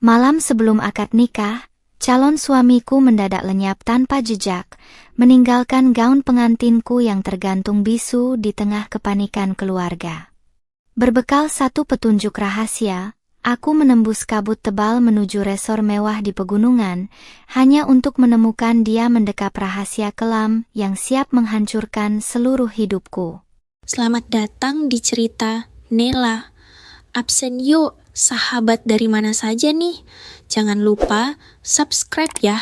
Malam sebelum akad nikah, calon suamiku mendadak lenyap tanpa jejak, meninggalkan gaun pengantinku yang tergantung bisu di tengah kepanikan keluarga. Berbekal satu petunjuk rahasia, aku menembus kabut tebal menuju resor mewah di pegunungan, hanya untuk menemukan dia mendekap rahasia kelam yang siap menghancurkan seluruh hidupku. Selamat datang di cerita Nela. Absen yuk, sahabat dari mana saja nih? Jangan lupa subscribe ya.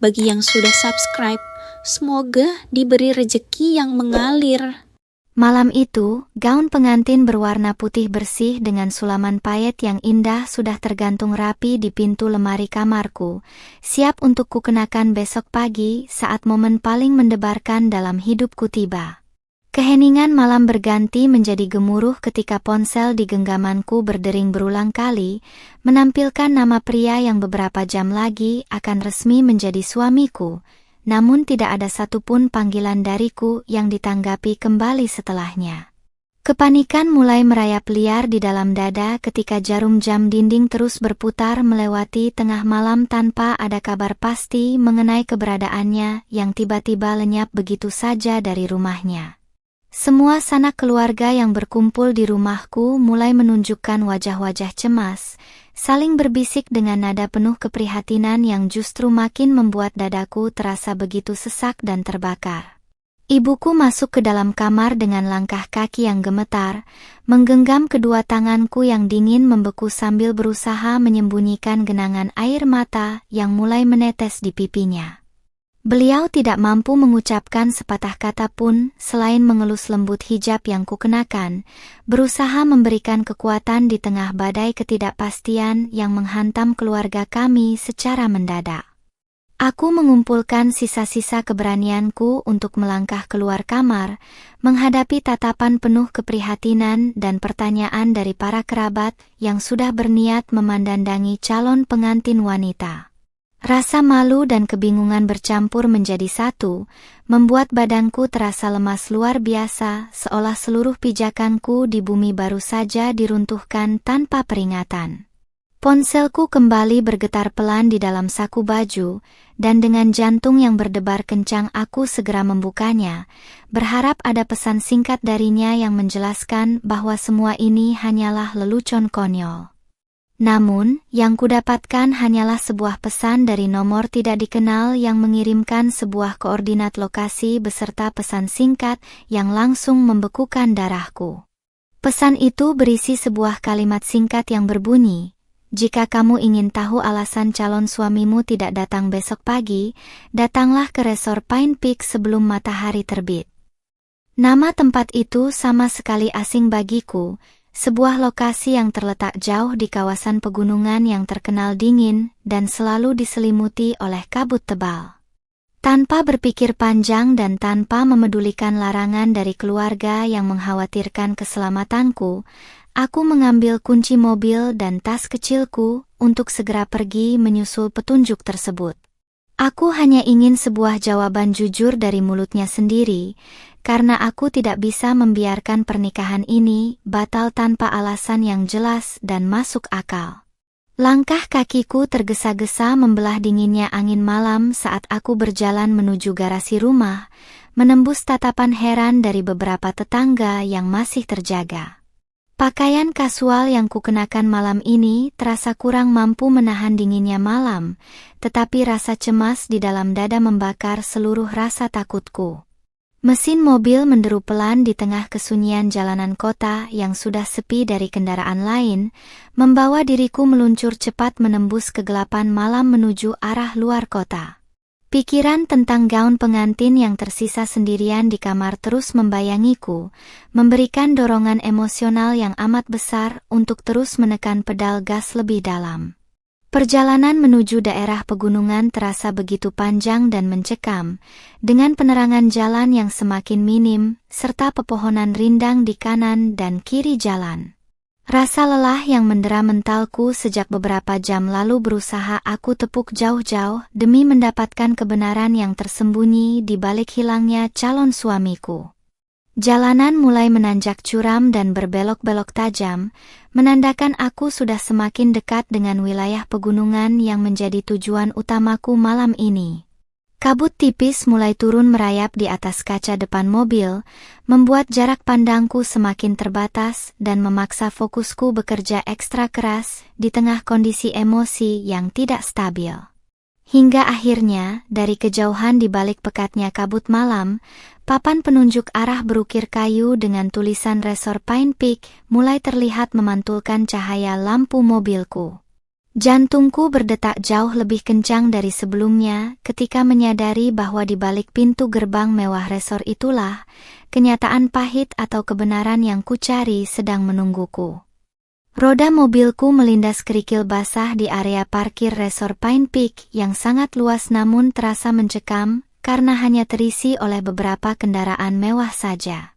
Bagi yang sudah subscribe, semoga diberi rejeki yang mengalir. Malam itu, gaun pengantin berwarna putih bersih dengan sulaman payet yang indah sudah tergantung rapi di pintu lemari kamarku, siap untuk kukenakan besok pagi saat momen paling mendebarkan dalam hidupku tiba. Keheningan malam berganti menjadi gemuruh ketika ponsel di genggamanku berdering berulang kali, menampilkan nama pria yang beberapa jam lagi akan resmi menjadi suamiku. Namun tidak ada satupun panggilan dariku yang ditanggapi kembali setelahnya. Kepanikan mulai merayap liar di dalam dada ketika jarum jam dinding terus berputar melewati tengah malam tanpa ada kabar pasti mengenai keberadaannya yang tiba-tiba lenyap begitu saja dari rumahnya. Semua sanak keluarga yang berkumpul di rumahku mulai menunjukkan wajah-wajah cemas, saling berbisik dengan nada penuh keprihatinan yang justru makin membuat dadaku terasa begitu sesak dan terbakar. Ibuku masuk ke dalam kamar dengan langkah kaki yang gemetar, menggenggam kedua tanganku yang dingin membeku sambil berusaha menyembunyikan genangan air mata yang mulai menetes di pipinya. Beliau tidak mampu mengucapkan sepatah kata pun selain mengelus lembut hijab yang kukenakan, berusaha memberikan kekuatan di tengah badai ketidakpastian yang menghantam keluarga kami secara mendadak. Aku mengumpulkan sisa-sisa keberanianku untuk melangkah keluar kamar, menghadapi tatapan penuh keprihatinan dan pertanyaan dari para kerabat yang sudah berniat memandangi calon pengantin wanita. Rasa malu dan kebingungan bercampur menjadi satu, membuat badanku terasa lemas luar biasa, seolah seluruh pijakanku di bumi baru saja diruntuhkan tanpa peringatan. Ponselku kembali bergetar pelan di dalam saku baju, dan dengan jantung yang berdebar kencang aku segera membukanya, berharap ada pesan singkat darinya yang menjelaskan bahwa semua ini hanyalah lelucon konyol. Namun, yang kudapatkan hanyalah sebuah pesan dari nomor tidak dikenal yang mengirimkan sebuah koordinat lokasi beserta pesan singkat yang langsung membekukan darahku. Pesan itu berisi sebuah kalimat singkat yang berbunyi, "Jika kamu ingin tahu alasan calon suamimu tidak datang besok pagi, datanglah ke resor Pine Peak sebelum matahari terbit." Nama tempat itu sama sekali asing bagiku, sebuah lokasi yang terletak jauh di kawasan pegunungan yang terkenal dingin dan selalu diselimuti oleh kabut tebal. Tanpa berpikir panjang dan tanpa memedulikan larangan dari keluarga yang mengkhawatirkan keselamatanku, aku mengambil kunci mobil dan tas kecilku untuk segera pergi menyusul petunjuk tersebut. Aku hanya ingin sebuah jawaban jujur dari mulutnya sendiri, karena aku tidak bisa membiarkan pernikahan ini batal tanpa alasan yang jelas dan masuk akal. Langkah kakiku tergesa-gesa membelah dinginnya angin malam saat aku berjalan menuju garasi rumah, menembus tatapan heran dari beberapa tetangga yang masih terjaga. Pakaian kasual yang kukenakan malam ini terasa kurang mampu menahan dinginnya malam, tetapi rasa cemas di dalam dada membakar seluruh rasa takutku. Mesin mobil menderu pelan di tengah kesunyian jalanan kota yang sudah sepi dari kendaraan lain, membawa diriku meluncur cepat menembus kegelapan malam menuju arah luar kota. Pikiran tentang gaun pengantin yang tersisa sendirian di kamar terus membayangiku, memberikan dorongan emosional yang amat besar untuk terus menekan pedal gas lebih dalam. Perjalanan menuju daerah pegunungan terasa begitu panjang dan mencekam, dengan penerangan jalan yang semakin minim, serta pepohonan rindang di kanan dan kiri jalan. Rasa lelah yang mendera mentalku sejak beberapa jam lalu berusaha aku tepuk jauh-jauh demi mendapatkan kebenaran yang tersembunyi di balik hilangnya calon suamiku. Jalanan mulai menanjak curam dan berbelok-belok tajam, menandakan aku sudah semakin dekat dengan wilayah pegunungan yang menjadi tujuan utamaku malam ini. Kabut tipis mulai turun merayap di atas kaca depan mobil, membuat jarak pandangku semakin terbatas dan memaksa fokusku bekerja ekstra keras di tengah kondisi emosi yang tidak stabil. Hingga akhirnya, dari kejauhan di balik pekatnya kabut malam, papan penunjuk arah berukir kayu dengan tulisan Resort Pine Peak mulai terlihat memantulkan cahaya lampu mobilku. Jantungku berdetak jauh lebih kencang dari sebelumnya ketika menyadari bahwa di balik pintu gerbang mewah resor itulah, kenyataan pahit atau kebenaran yang kucari sedang menungguku. Roda mobilku melindas kerikil basah di area parkir Resort Pine Peak yang sangat luas namun terasa mencekam karena hanya terisi oleh beberapa kendaraan mewah saja.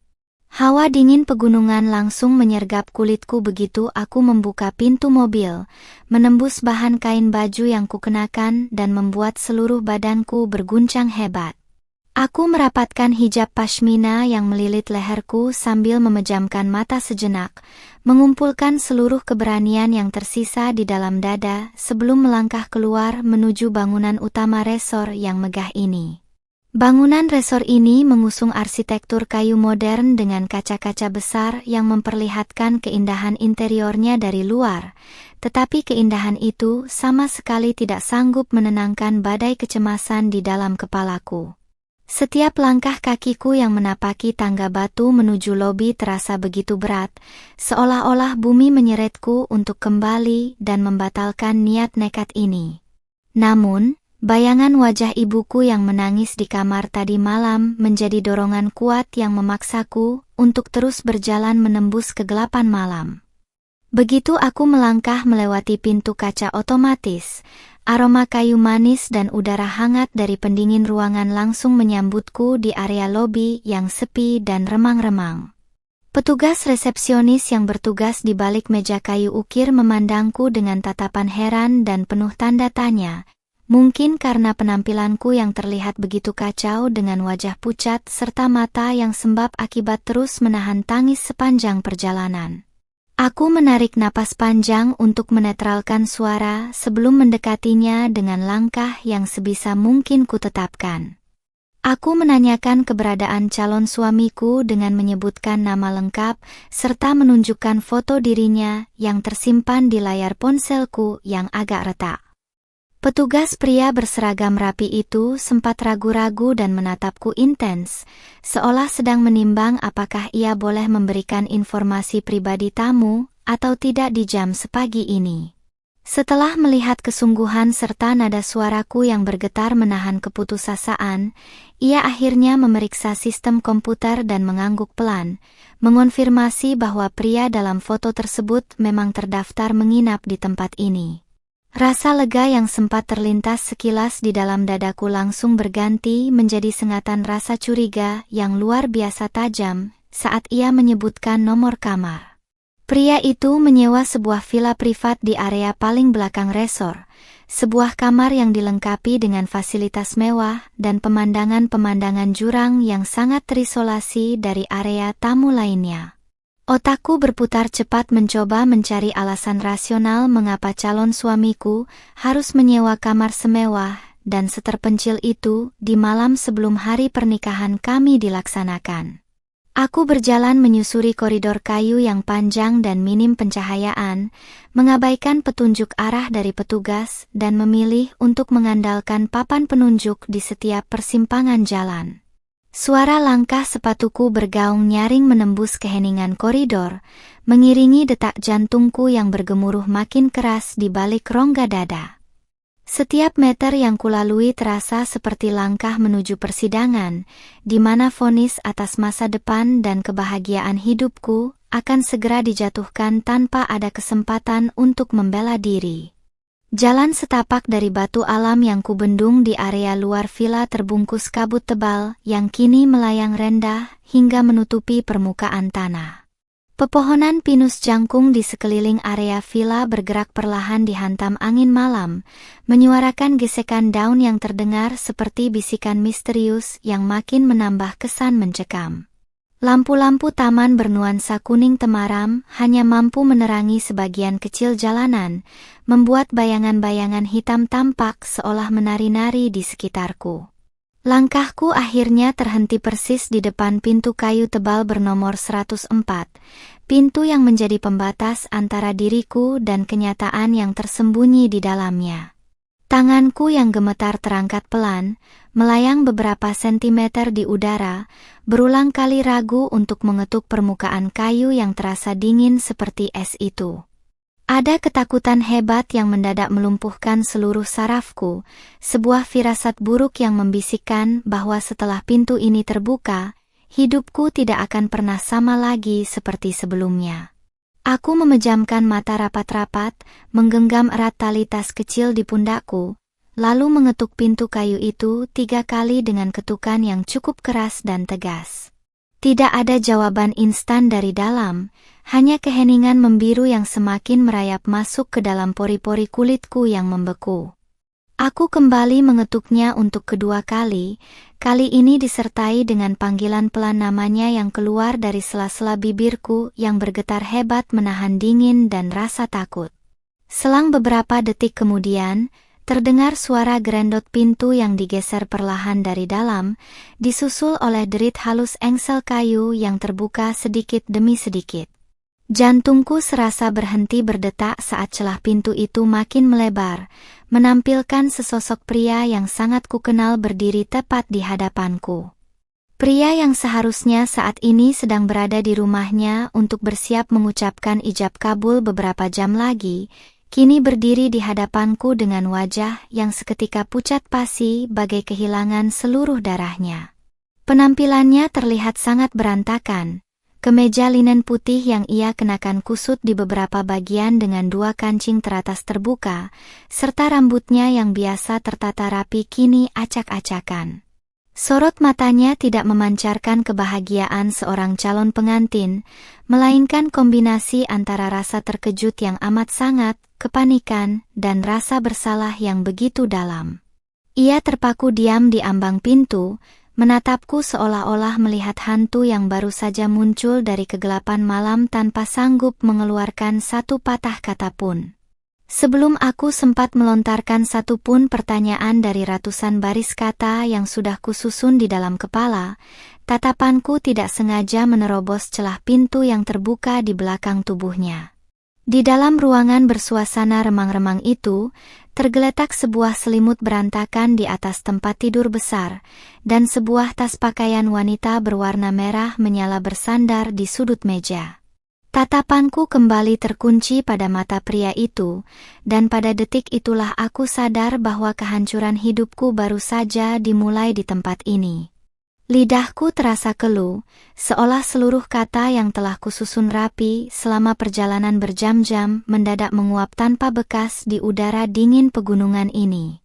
Hawa dingin pegunungan langsung menyergap kulitku begitu aku membuka pintu mobil, menembus bahan kain baju yang kukenakan dan membuat seluruh badanku berguncang hebat. Aku merapatkan hijab pashmina yang melilit leherku sambil memejamkan mata sejenak, mengumpulkan seluruh keberanian yang tersisa di dalam dada sebelum melangkah keluar menuju bangunan utama resor yang megah ini. Bangunan resor ini mengusung arsitektur kayu modern dengan kaca-kaca besar yang memperlihatkan keindahan interiornya dari luar, tetapi keindahan itu sama sekali tidak sanggup menenangkan badai kecemasan di dalam kepalaku. Setiap langkah kakiku yang menapaki tangga batu menuju lobi terasa begitu berat, seolah-olah bumi menyeretku untuk kembali dan membatalkan niat nekat ini. Namun, bayangan wajah ibuku yang menangis di kamar tadi malam menjadi dorongan kuat yang memaksaku untuk terus berjalan menembus kegelapan malam. Begitu aku melangkah melewati pintu kaca otomatis, aroma kayu manis dan udara hangat dari pendingin ruangan langsung menyambutku di area lobi yang sepi dan remang-remang. Petugas resepsionis yang bertugas di balik meja kayu ukir memandangku dengan tatapan heran dan penuh tanda tanya, mungkin karena penampilanku yang terlihat begitu kacau dengan wajah pucat serta mata yang sembab akibat terus menahan tangis sepanjang perjalanan. Aku menarik napas panjang untuk menetralkan suara sebelum mendekatinya dengan langkah yang sebisa mungkin kutetapkan. Aku menanyakan keberadaan calon suamiku dengan menyebutkan nama lengkap serta menunjukkan foto dirinya yang tersimpan di layar ponselku yang agak retak. Petugas pria berseragam rapi itu sempat ragu-ragu dan menatapku intens, seolah sedang menimbang apakah ia boleh memberikan informasi pribadi tamu atau tidak di jam sepagi ini. Setelah melihat kesungguhan serta nada suaraku yang bergetar menahan keputusasaan, ia akhirnya memeriksa sistem komputer dan mengangguk pelan, mengonfirmasi bahwa pria dalam foto tersebut memang terdaftar menginap di tempat ini. Rasa lega yang sempat terlintas sekilas di dalam dadaku langsung berganti menjadi sengatan rasa curiga yang luar biasa tajam saat ia menyebutkan nomor kamar. Pria itu menyewa sebuah villa privat di area paling belakang resor, sebuah kamar yang dilengkapi dengan fasilitas mewah dan pemandangan-pemandangan jurang yang sangat terisolasi dari area tamu lainnya. Otakku berputar cepat mencoba mencari alasan rasional mengapa calon suamiku harus menyewa kamar semewah dan seterpencil itu di malam sebelum hari pernikahan kami dilaksanakan. Aku berjalan menyusuri koridor kayu yang panjang dan minim pencahayaan, mengabaikan petunjuk arah dari petugas dan memilih untuk mengandalkan papan penunjuk di setiap persimpangan jalan. Suara langkah sepatuku bergaung nyaring menembus keheningan koridor, mengiringi detak jantungku yang bergemuruh makin keras di balik rongga dada. Setiap meter yang kulalui terasa seperti langkah menuju persidangan, di mana vonis atas masa depan dan kebahagiaan hidupku akan segera dijatuhkan tanpa ada kesempatan untuk membela diri. Jalan setapak dari batu alam yang kubendung di area luar villa terbungkus kabut tebal yang kini melayang rendah hingga menutupi permukaan tanah. Pepohonan pinus jangkung di sekeliling area villa bergerak perlahan dihantam angin malam, menyuarakan gesekan daun yang terdengar seperti bisikan misterius yang makin menambah kesan mencekam. Lampu-lampu taman bernuansa kuning temaram hanya mampu menerangi sebagian kecil jalanan, membuat bayangan-bayangan hitam tampak seolah menari-nari di sekitarku. Langkahku akhirnya terhenti persis di depan pintu kayu tebal bernomor 104, pintu yang menjadi pembatas antara diriku dan kenyataan yang tersembunyi di dalamnya. Tanganku yang gemetar terangkat pelan, melayang beberapa sentimeter di udara, berulang kali ragu untuk mengetuk permukaan kayu yang terasa dingin seperti es itu. Ada ketakutan hebat yang mendadak melumpuhkan seluruh sarafku, sebuah firasat buruk yang membisikkan bahwa setelah pintu ini terbuka, hidupku tidak akan pernah sama lagi seperti sebelumnya. Aku memejamkan mata rapat-rapat, menggenggam erat tali tas kecil di pundakku, lalu mengetuk pintu kayu itu 3 kali dengan ketukan yang cukup keras dan tegas. Tidak ada jawaban instan dari dalam, hanya keheningan membiru yang semakin merayap masuk ke dalam pori-pori kulitku yang membeku. Aku kembali mengetuknya untuk kedua kali, kali ini disertai dengan panggilan pelan namanya yang keluar dari sela-sela bibirku yang bergetar hebat menahan dingin dan rasa takut. Selang beberapa detik kemudian, terdengar suara gerendot pintu yang digeser perlahan dari dalam, disusul oleh derit halus engsel kayu yang terbuka sedikit demi sedikit. Jantungku serasa berhenti berdetak saat celah pintu itu makin melebar, menampilkan sesosok pria yang sangat kukenal berdiri tepat di hadapanku. Pria yang seharusnya saat ini sedang berada di rumahnya untuk bersiap mengucapkan ijab kabul beberapa jam lagi, kini berdiri di hadapanku dengan wajah yang seketika pucat pasi bagai kehilangan seluruh darahnya. Penampilannya terlihat sangat berantakan. Kemeja linen putih yang ia kenakan kusut di beberapa bagian dengan 2 kancing teratas terbuka, serta rambutnya yang biasa tertata rapi kini acak-acakan. Sorot matanya tidak memancarkan kebahagiaan seorang calon pengantin, melainkan kombinasi antara rasa terkejut yang amat sangat, kepanikan, dan rasa bersalah yang begitu dalam. Ia terpaku diam di ambang pintu, menatapku seolah-olah melihat hantu yang baru saja muncul dari kegelapan malam tanpa sanggup mengeluarkan satu patah kata pun. Sebelum aku sempat melontarkan satu pun pertanyaan dari ratusan baris kata yang sudah kususun di dalam kepala, tatapanku tidak sengaja menerobos celah pintu yang terbuka di belakang tubuhnya. Di dalam ruangan bersuasana remang-remang itu, tergeletak sebuah selimut berantakan di atas tempat tidur besar, dan sebuah tas pakaian wanita berwarna merah menyala bersandar di sudut meja. Tatapanku kembali terkunci pada mata pria itu, dan pada detik itulah aku sadar bahwa kehancuran hidupku baru saja dimulai di tempat ini. Lidahku terasa keluh, seolah seluruh kata yang telah kususun rapi selama perjalanan berjam-jam mendadak menguap tanpa bekas di udara dingin pegunungan ini.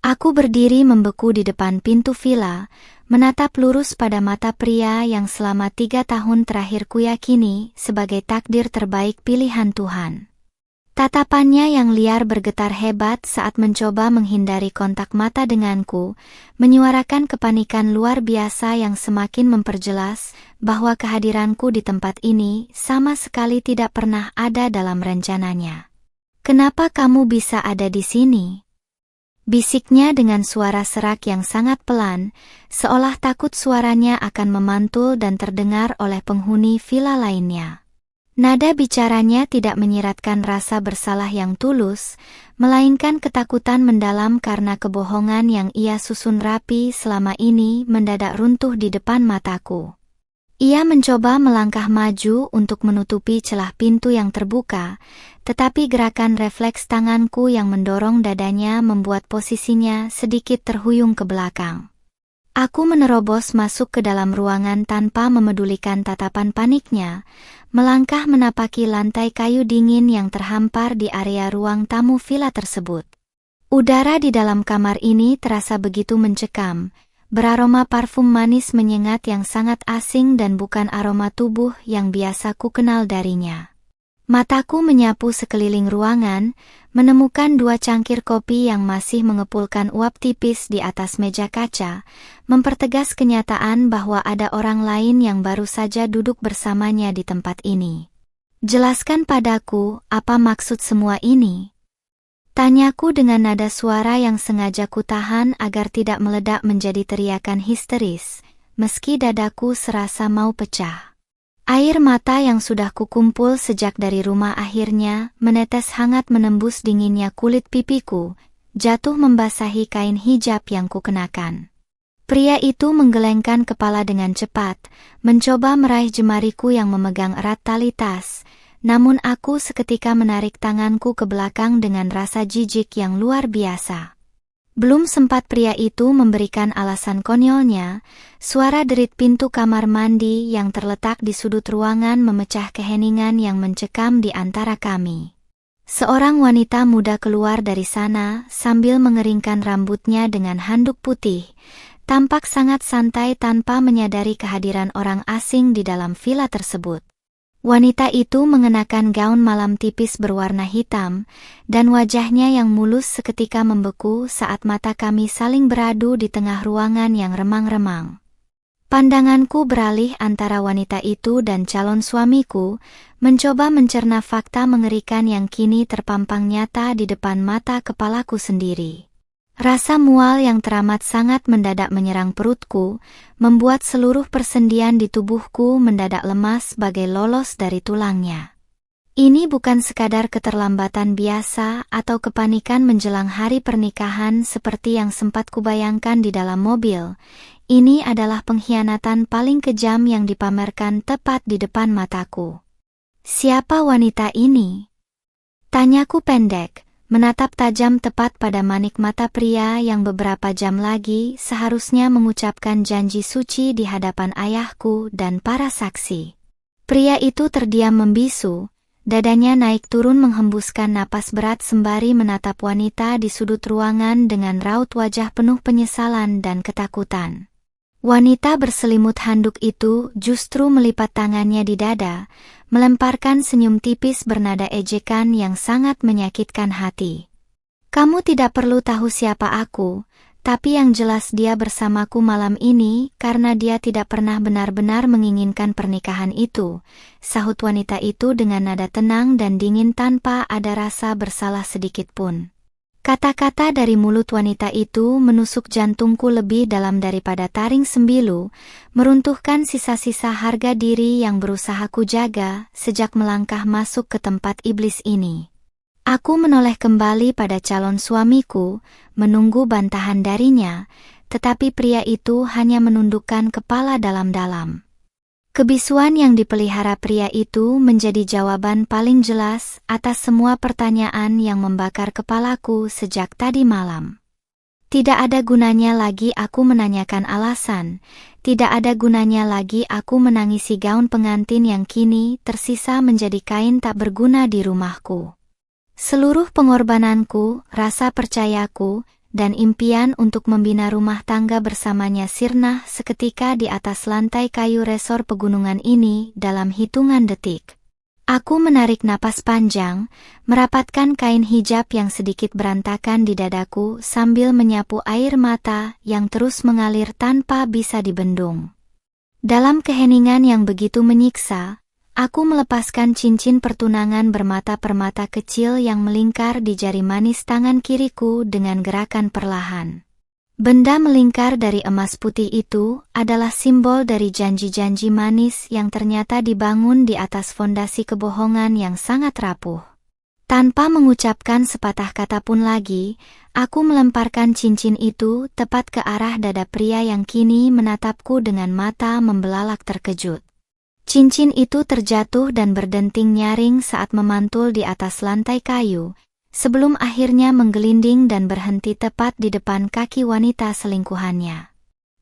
Aku berdiri membeku di depan pintu villa, menatap lurus pada mata pria yang selama 3 tahun terakhir kuyakini sebagai takdir terbaik pilihan Tuhan. Tatapannya yang liar bergetar hebat saat mencoba menghindari kontak mata denganku, menyuarakan kepanikan luar biasa yang semakin memperjelas bahwa kehadiranku di tempat ini sama sekali tidak pernah ada dalam rencananya. "Kenapa kamu bisa ada di sini?" bisiknya dengan suara serak yang sangat pelan, seolah takut suaranya akan memantul dan terdengar oleh penghuni villa lainnya. Nada bicaranya tidak menyiratkan rasa bersalah yang tulus, melainkan ketakutan mendalam karena kebohongan yang ia susun rapi selama ini mendadak runtuh di depan mataku. Ia mencoba melangkah maju untuk menutupi celah pintu yang terbuka, tetapi gerakan refleks tanganku yang mendorong dadanya membuat posisinya sedikit terhuyung ke belakang. Aku menerobos masuk ke dalam ruangan tanpa memedulikan tatapan paniknya, melangkah menapaki lantai kayu dingin yang terhampar di area ruang tamu villa tersebut. Udara di dalam kamar ini terasa begitu mencekam, beraroma parfum manis menyengat yang sangat asing dan bukan aroma tubuh yang biasa ku kenal darinya. Mataku menyapu sekeliling ruangan, menemukan 2 cangkir kopi yang masih mengepulkan uap tipis di atas meja kaca, mempertegas kenyataan bahwa ada orang lain yang baru saja duduk bersamanya di tempat ini. "Jelaskan padaku, apa maksud semua ini?" Tanyaku dengan nada suara yang sengaja kutahan agar tidak meledak menjadi teriakan histeris, meski dadaku serasa mau pecah. Air mata yang sudah kukumpul sejak dari rumah akhirnya menetes hangat menembus dinginnya kulit pipiku, jatuh membasahi kain hijab yang kukenakan. Pria itu menggelengkan kepala dengan cepat, mencoba meraih jemariku yang memegang erat tali tas, namun aku seketika menarik tanganku ke belakang dengan rasa jijik yang luar biasa. Belum sempat pria itu memberikan alasan konyolnya, suara derit pintu kamar mandi yang terletak di sudut ruangan memecah keheningan yang mencekam di antara kami. Seorang wanita muda keluar dari sana sambil mengeringkan rambutnya dengan handuk putih, tampak sangat santai tanpa menyadari kehadiran orang asing di dalam villa tersebut. Wanita itu mengenakan gaun malam tipis berwarna hitam, dan wajahnya yang mulus seketika membeku saat mata kami saling beradu di tengah ruangan yang remang-remang. Pandanganku beralih antara wanita itu dan calon suamiku, mencoba mencerna fakta mengerikan yang kini terpampang nyata di depan mata kepalaku sendiri. Rasa mual yang teramat sangat mendadak menyerang perutku, membuat seluruh persendian di tubuhku mendadak lemas bagai lolos dari tulangnya. Ini bukan sekadar keterlambatan biasa atau kepanikan menjelang hari pernikahan seperti yang sempat kubayangkan di dalam mobil. Ini adalah pengkhianatan paling kejam yang dipamerkan tepat di depan mataku. "Siapa wanita ini?" Tanyaku pendek, menatap tajam tepat pada manik mata pria yang beberapa jam lagi seharusnya mengucapkan janji suci di hadapan ayahku dan para saksi. Pria itu terdiam membisu, dadanya naik turun menghembuskan napas berat sembari menatap wanita di sudut ruangan dengan raut wajah penuh penyesalan dan ketakutan. Wanita berselimut handuk itu justru melipat tangannya di dada, melemparkan senyum tipis bernada ejekan yang sangat menyakitkan hati. "Kamu tidak perlu tahu siapa aku, tapi yang jelas dia bersamaku malam ini karena dia tidak pernah benar-benar menginginkan pernikahan itu," sahut wanita itu dengan nada tenang dan dingin tanpa ada rasa bersalah sedikit pun. Kata-kata dari mulut wanita itu menusuk jantungku lebih dalam daripada taring sembilu, meruntuhkan sisa-sisa harga diri yang berusaha kujaga sejak melangkah masuk ke tempat iblis ini. Aku menoleh kembali pada calon suamiku, menunggu bantahan darinya, tetapi pria itu hanya menundukkan kepala dalam-dalam. Kebisuan yang dipelihara pria itu menjadi jawaban paling jelas atas semua pertanyaan yang membakar kepalaku sejak tadi malam. Tidak ada gunanya lagi aku menanyakan alasan, tidak ada gunanya lagi aku menangisi gaun pengantin yang kini tersisa menjadi kain tak berguna di rumahku. Seluruh pengorbananku, rasa percayaku, dan impian untuk membina rumah tangga bersamanya sirna seketika di atas lantai kayu resor pegunungan ini dalam hitungan detik. Aku menarik napas panjang, merapatkan kain hijab yang sedikit berantakan di dadaku sambil menyapu air mata yang terus mengalir tanpa bisa dibendung. Dalam keheningan yang begitu menyiksa, aku melepaskan cincin pertunangan bermata permata kecil yang melingkar di jari manis tangan kiriku dengan gerakan perlahan. Benda melingkar dari emas putih itu adalah simbol dari janji-janji manis yang ternyata dibangun di atas fondasi kebohongan yang sangat rapuh. Tanpa mengucapkan sepatah kata pun lagi, aku melemparkan cincin itu tepat ke arah dada pria yang kini menatapku dengan mata membelalak terkejut. Cincin itu terjatuh dan berdenting nyaring saat memantul di atas lantai kayu, sebelum akhirnya menggelinding dan berhenti tepat di depan kaki wanita selingkuhannya.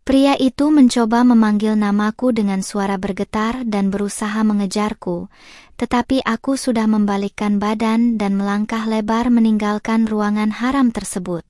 Pria itu mencoba memanggil namaku dengan suara bergetar dan berusaha mengejarku, tetapi aku sudah membalikkan badan dan melangkah lebar meninggalkan ruangan haram tersebut.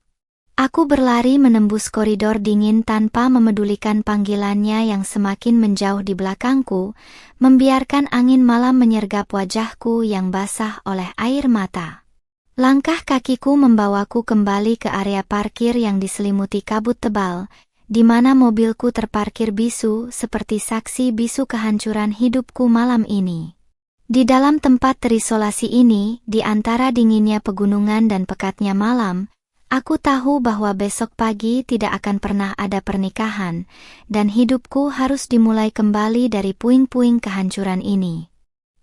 Aku berlari menembus koridor dingin tanpa memedulikan panggilannya yang semakin menjauh di belakangku, membiarkan angin malam menyergap wajahku yang basah oleh air mata. Langkah kakiku membawaku kembali ke area parkir yang diselimuti kabut tebal, di mana mobilku terparkir bisu seperti saksi bisu kehancuran hidupku malam ini. Di dalam tempat terisolasi ini, di antara dinginnya pegunungan dan pekatnya malam, aku tahu bahwa besok pagi tidak akan pernah ada pernikahan, dan hidupku harus dimulai kembali dari puing-puing kehancuran ini.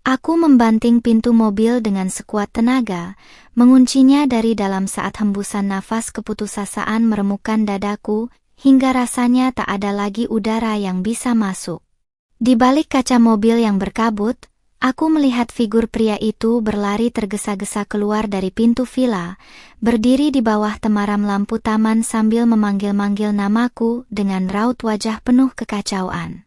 Aku membanting pintu mobil dengan sekuat tenaga, menguncinya dari dalam saat hembusan nafas keputusasaan meremukkan dadaku, hingga rasanya tak ada lagi udara yang bisa masuk. Di balik kaca mobil yang berkabut, aku melihat figur pria itu berlari tergesa-gesa keluar dari pintu villa, berdiri di bawah temaram lampu taman sambil memanggil-manggil namaku dengan raut wajah penuh kekacauan.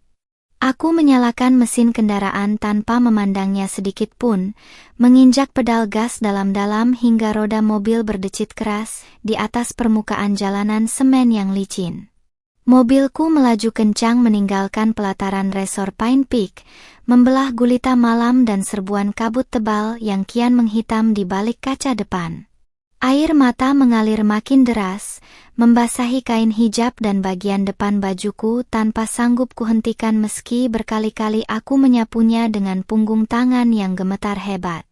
Aku menyalakan mesin kendaraan tanpa memandangnya sedikit pun, menginjak pedal gas dalam-dalam hingga roda mobil berdecit keras di atas permukaan jalanan semen yang licin. Mobilku melaju kencang meninggalkan pelataran resor Pine Peak, membelah gulita malam dan serbuan kabut tebal yang kian menghitam di balik kaca depan. Air mata mengalir makin deras, membasahi kain hijab dan bagian depan bajuku tanpa sanggup kuhentikan meski berkali-kali aku menyapunya dengan punggung tangan yang gemetar hebat.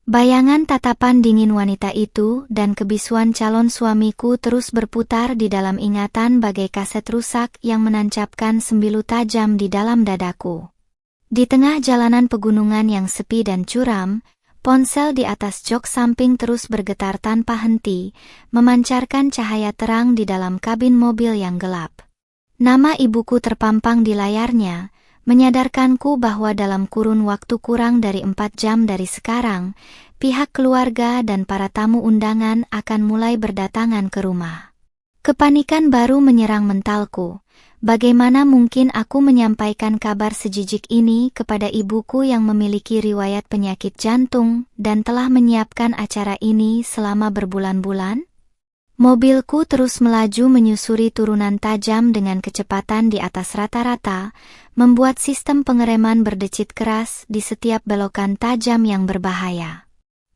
Bayangan tatapan dingin wanita itu dan kebisuan calon suamiku terus berputar di dalam ingatan bagai kaset rusak yang menancapkan sembilu tajam di dalam dadaku. Di tengah jalanan pegunungan yang sepi dan curam, ponsel di atas jok samping terus bergetar tanpa henti, memancarkan cahaya terang di dalam kabin mobil yang gelap. Nama ibuku terpampang di layarnya, menyadarkanku bahwa dalam kurun waktu kurang dari 4 jam dari sekarang, pihak keluarga dan para tamu undangan akan mulai berdatangan ke rumah. Kepanikan baru menyerang mentalku. Bagaimana mungkin aku menyampaikan kabar sejijik ini kepada ibuku yang memiliki riwayat penyakit jantung dan telah menyiapkan acara ini selama berbulan-bulan? Mobilku terus melaju menyusuri turunan tajam dengan kecepatan di atas rata-rata, membuat sistem pengereman berdecit keras di setiap belokan tajam yang berbahaya.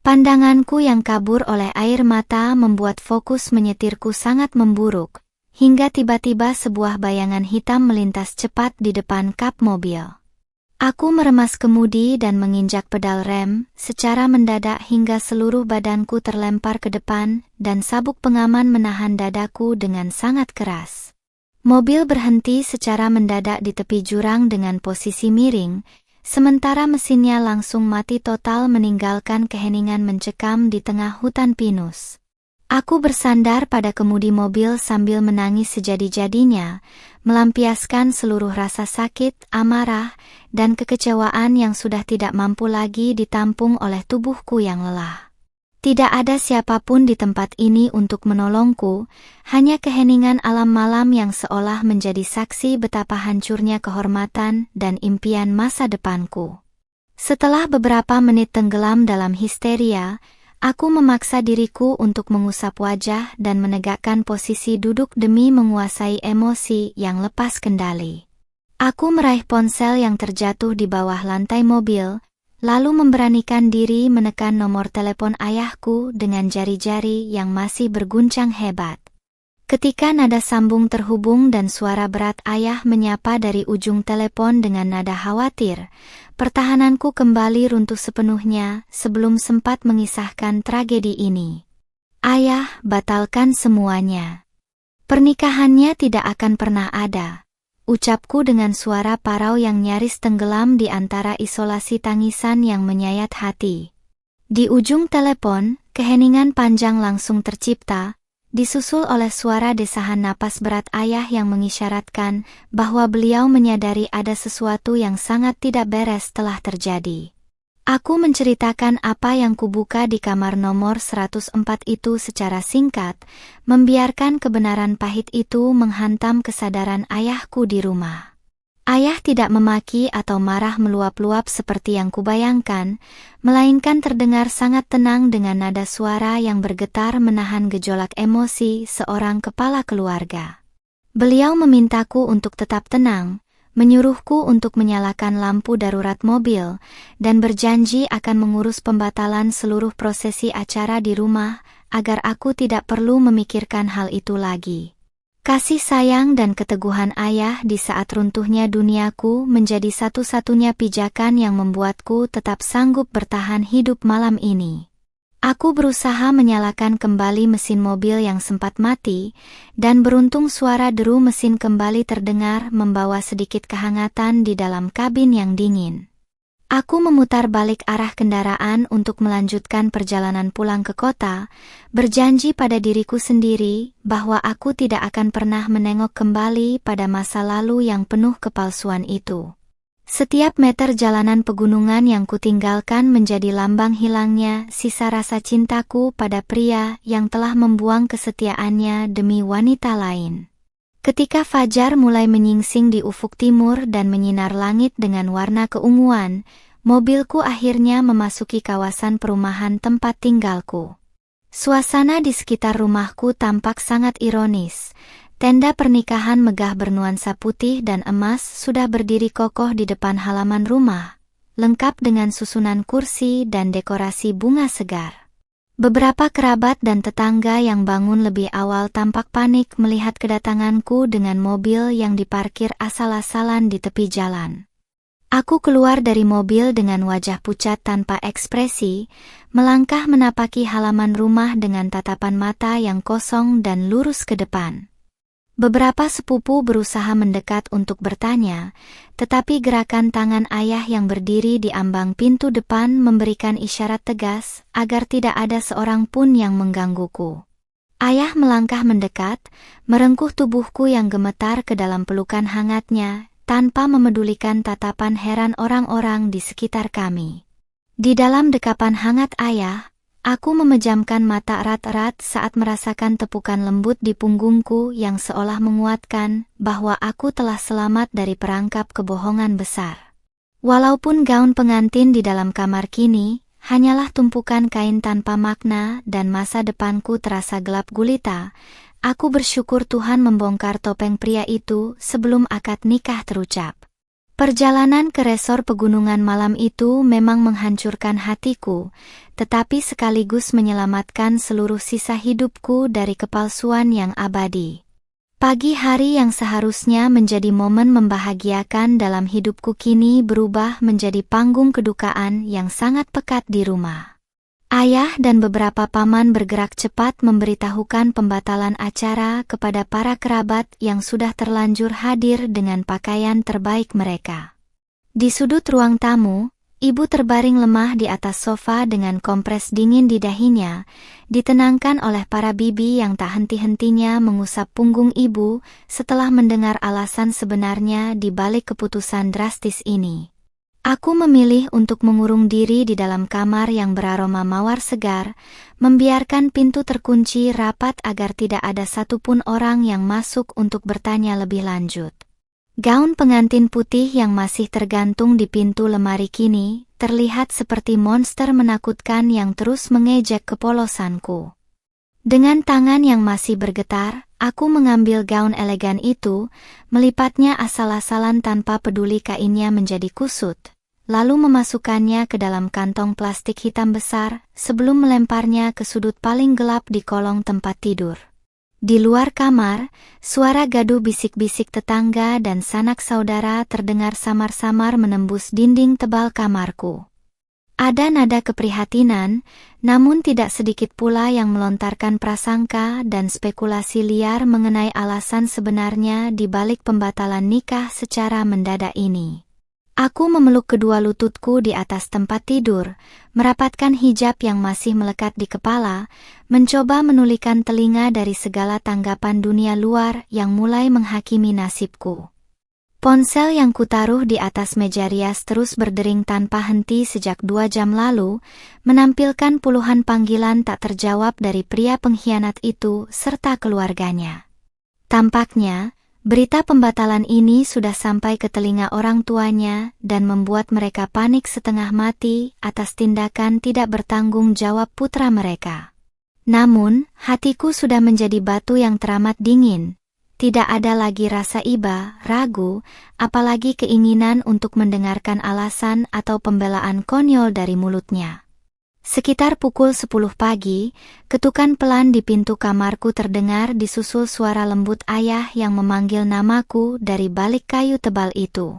Pandanganku yang kabur oleh air mata membuat fokus menyetirku sangat memburuk, hingga tiba-tiba sebuah bayangan hitam melintas cepat di depan kap mobil. Aku meremas kemudi dan menginjak pedal rem, secara mendadak hingga seluruh badanku terlempar ke depan dan sabuk pengaman menahan dadaku dengan sangat keras. Mobil berhenti secara mendadak di tepi jurang dengan posisi miring, sementara mesinnya langsung mati total meninggalkan keheningan mencekam di tengah hutan pinus. Aku bersandar pada kemudi mobil sambil menangis sejadi-jadinya, melampiaskan seluruh rasa sakit, amarah, dan kekecewaan yang sudah tidak mampu lagi ditampung oleh tubuhku yang lelah. Tidak ada siapapun di tempat ini untuk menolongku, hanya keheningan alam malam yang seolah menjadi saksi betapa hancurnya kehormatan dan impian masa depanku. Setelah beberapa menit tenggelam dalam histeria, aku memaksa diriku untuk mengusap wajah dan menegakkan posisi duduk demi menguasai emosi yang lepas kendali. Aku meraih ponsel yang terjatuh di bawah lantai mobil, lalu memberanikan diri menekan nomor telepon ayahku dengan jari-jari yang masih berguncang hebat. Ketika nada sambung terhubung dan suara berat ayah menyapa dari ujung telepon dengan nada khawatir, pertahananku kembali runtuh sepenuhnya sebelum sempat mengisahkan tragedi ini. Ayah, batalkan semuanya. Pernikahannya tidak akan pernah ada, ucapku dengan suara parau yang nyaris tenggelam di antara isolasi tangisan yang menyayat hati. Di ujung telepon, keheningan panjang langsung tercipta, disusul oleh suara desahan napas berat ayah yang mengisyaratkan bahwa beliau menyadari ada sesuatu yang sangat tidak beres telah terjadi. Aku menceritakan apa yang kubuka di kamar nomor 104 itu secara singkat, membiarkan kebenaran pahit itu menghantam kesadaran ayahku di rumah. Ayah tidak memaki atau marah meluap-luap seperti yang kubayangkan, melainkan terdengar sangat tenang dengan nada suara yang bergetar menahan gejolak emosi seorang kepala keluarga. Beliau memintaku untuk tetap tenang, menyuruhku untuk menyalakan lampu darurat mobil, dan berjanji akan mengurus pembatalan seluruh prosesi acara di rumah agar aku tidak perlu memikirkan hal itu lagi. Kasih sayang dan keteguhan ayah di saat runtuhnya duniaku menjadi satu-satunya pijakan yang membuatku tetap sanggup bertahan hidup malam ini. Aku berusaha menyalakan kembali mesin mobil yang sempat mati, dan beruntung suara deru mesin kembali terdengar membawa sedikit kehangatan di dalam kabin yang dingin. Aku memutar balik arah kendaraan untuk melanjutkan perjalanan pulang ke kota, berjanji pada diriku sendiri bahwa aku tidak akan pernah menengok kembali pada masa lalu yang penuh kepalsuan itu. Setiap meter jalanan pegunungan yang kutinggalkan menjadi lambang hilangnya sisa rasa cintaku pada pria yang telah membuang kesetiaannya demi wanita lain. Ketika fajar mulai menyingsing di ufuk timur dan menyinar langit dengan warna keunguan, mobilku akhirnya memasuki kawasan perumahan tempat tinggalku. Suasana di sekitar rumahku tampak sangat ironis. Tenda pernikahan megah bernuansa putih dan emas sudah berdiri kokoh di depan halaman rumah, lengkap dengan susunan kursi dan dekorasi bunga segar. Beberapa kerabat dan tetangga yang bangun lebih awal tampak panik melihat kedatanganku dengan mobil yang diparkir asal-asalan di tepi jalan. Aku keluar dari mobil dengan wajah pucat tanpa ekspresi, melangkah menapaki halaman rumah dengan tatapan mata yang kosong dan lurus ke depan. Beberapa sepupu berusaha mendekat untuk bertanya, tetapi gerakan tangan ayah yang berdiri di ambang pintu depan memberikan isyarat tegas agar tidak ada seorang pun yang menggangguku. Ayah melangkah mendekat, merengkuh tubuhku yang gemetar ke dalam pelukan hangatnya, tanpa memedulikan tatapan heran orang-orang di sekitar kami. Di dalam dekapan hangat ayah, aku memejamkan mata erat-erat saat merasakan tepukan lembut di punggungku yang seolah menguatkan bahwa aku telah selamat dari perangkap kebohongan besar. Walaupun gaun pengantin di dalam kamar kini hanyalah tumpukan kain tanpa makna dan masa depanku terasa gelap gulita, aku bersyukur Tuhan membongkar topeng pria itu sebelum akad nikah terucap. Perjalanan ke resor pegunungan malam itu memang menghancurkan hatiku, tetapi sekaligus menyelamatkan seluruh sisa hidupku dari kepalsuan yang abadi. Pagi hari yang seharusnya menjadi momen membahagiakan dalam hidupku kini berubah menjadi panggung kedukaan yang sangat pekat di rumah. Ayah dan beberapa paman bergerak cepat memberitahukan pembatalan acara kepada para kerabat yang sudah terlanjur hadir dengan pakaian terbaik mereka. Di sudut ruang tamu, ibu terbaring lemah di atas sofa dengan kompres dingin di dahinya, ditenangkan oleh para bibi yang tak henti-hentinya mengusap punggung ibu setelah mendengar alasan sebenarnya di balik keputusan drastis ini. Aku memilih untuk mengurung diri di dalam kamar yang beraroma mawar segar, membiarkan pintu terkunci rapat agar tidak ada satupun orang yang masuk untuk bertanya lebih lanjut. Gaun pengantin putih yang masih tergantung di pintu lemari kini terlihat seperti monster menakutkan yang terus mengejek kepolosanku. Dengan tangan yang masih bergetar, aku mengambil gaun elegan itu, melipatnya asal-asalan tanpa peduli kainnya menjadi kusut, lalu memasukkannya ke dalam kantong plastik hitam besar sebelum melemparnya ke sudut paling gelap di kolong tempat tidur. Di luar kamar, suara gaduh bisik-bisik tetangga dan sanak saudara terdengar samar-samar menembus dinding tebal kamarku. Ada nada keprihatinan, namun tidak sedikit pula yang melontarkan prasangka dan spekulasi liar mengenai alasan sebenarnya di balik pembatalan nikah secara mendadak ini. Aku memeluk kedua lututku di atas tempat tidur, merapatkan hijab yang masih melekat di kepala, mencoba menulikan telinga dari segala tanggapan dunia luar yang mulai menghakimi nasibku. Ponsel yang kutaruh di atas meja rias terus berdering tanpa henti sejak 2 jam lalu, menampilkan puluhan panggilan tak terjawab dari pria pengkhianat itu serta keluarganya. Tampaknya, Berita pembatalan ini sudah sampai ke telinga orang tuanya dan membuat mereka panik setengah mati atas tindakan tidak bertanggung jawab putra mereka. Namun, hatiku sudah menjadi batu yang teramat dingin. Tidak ada lagi rasa iba, ragu, apalagi keinginan untuk mendengarkan alasan atau pembelaan konyol dari mulutnya. Sekitar pukul 10 pagi, ketukan pelan di pintu kamarku terdengar disusul suara lembut ayah yang memanggil namaku dari balik kayu tebal itu.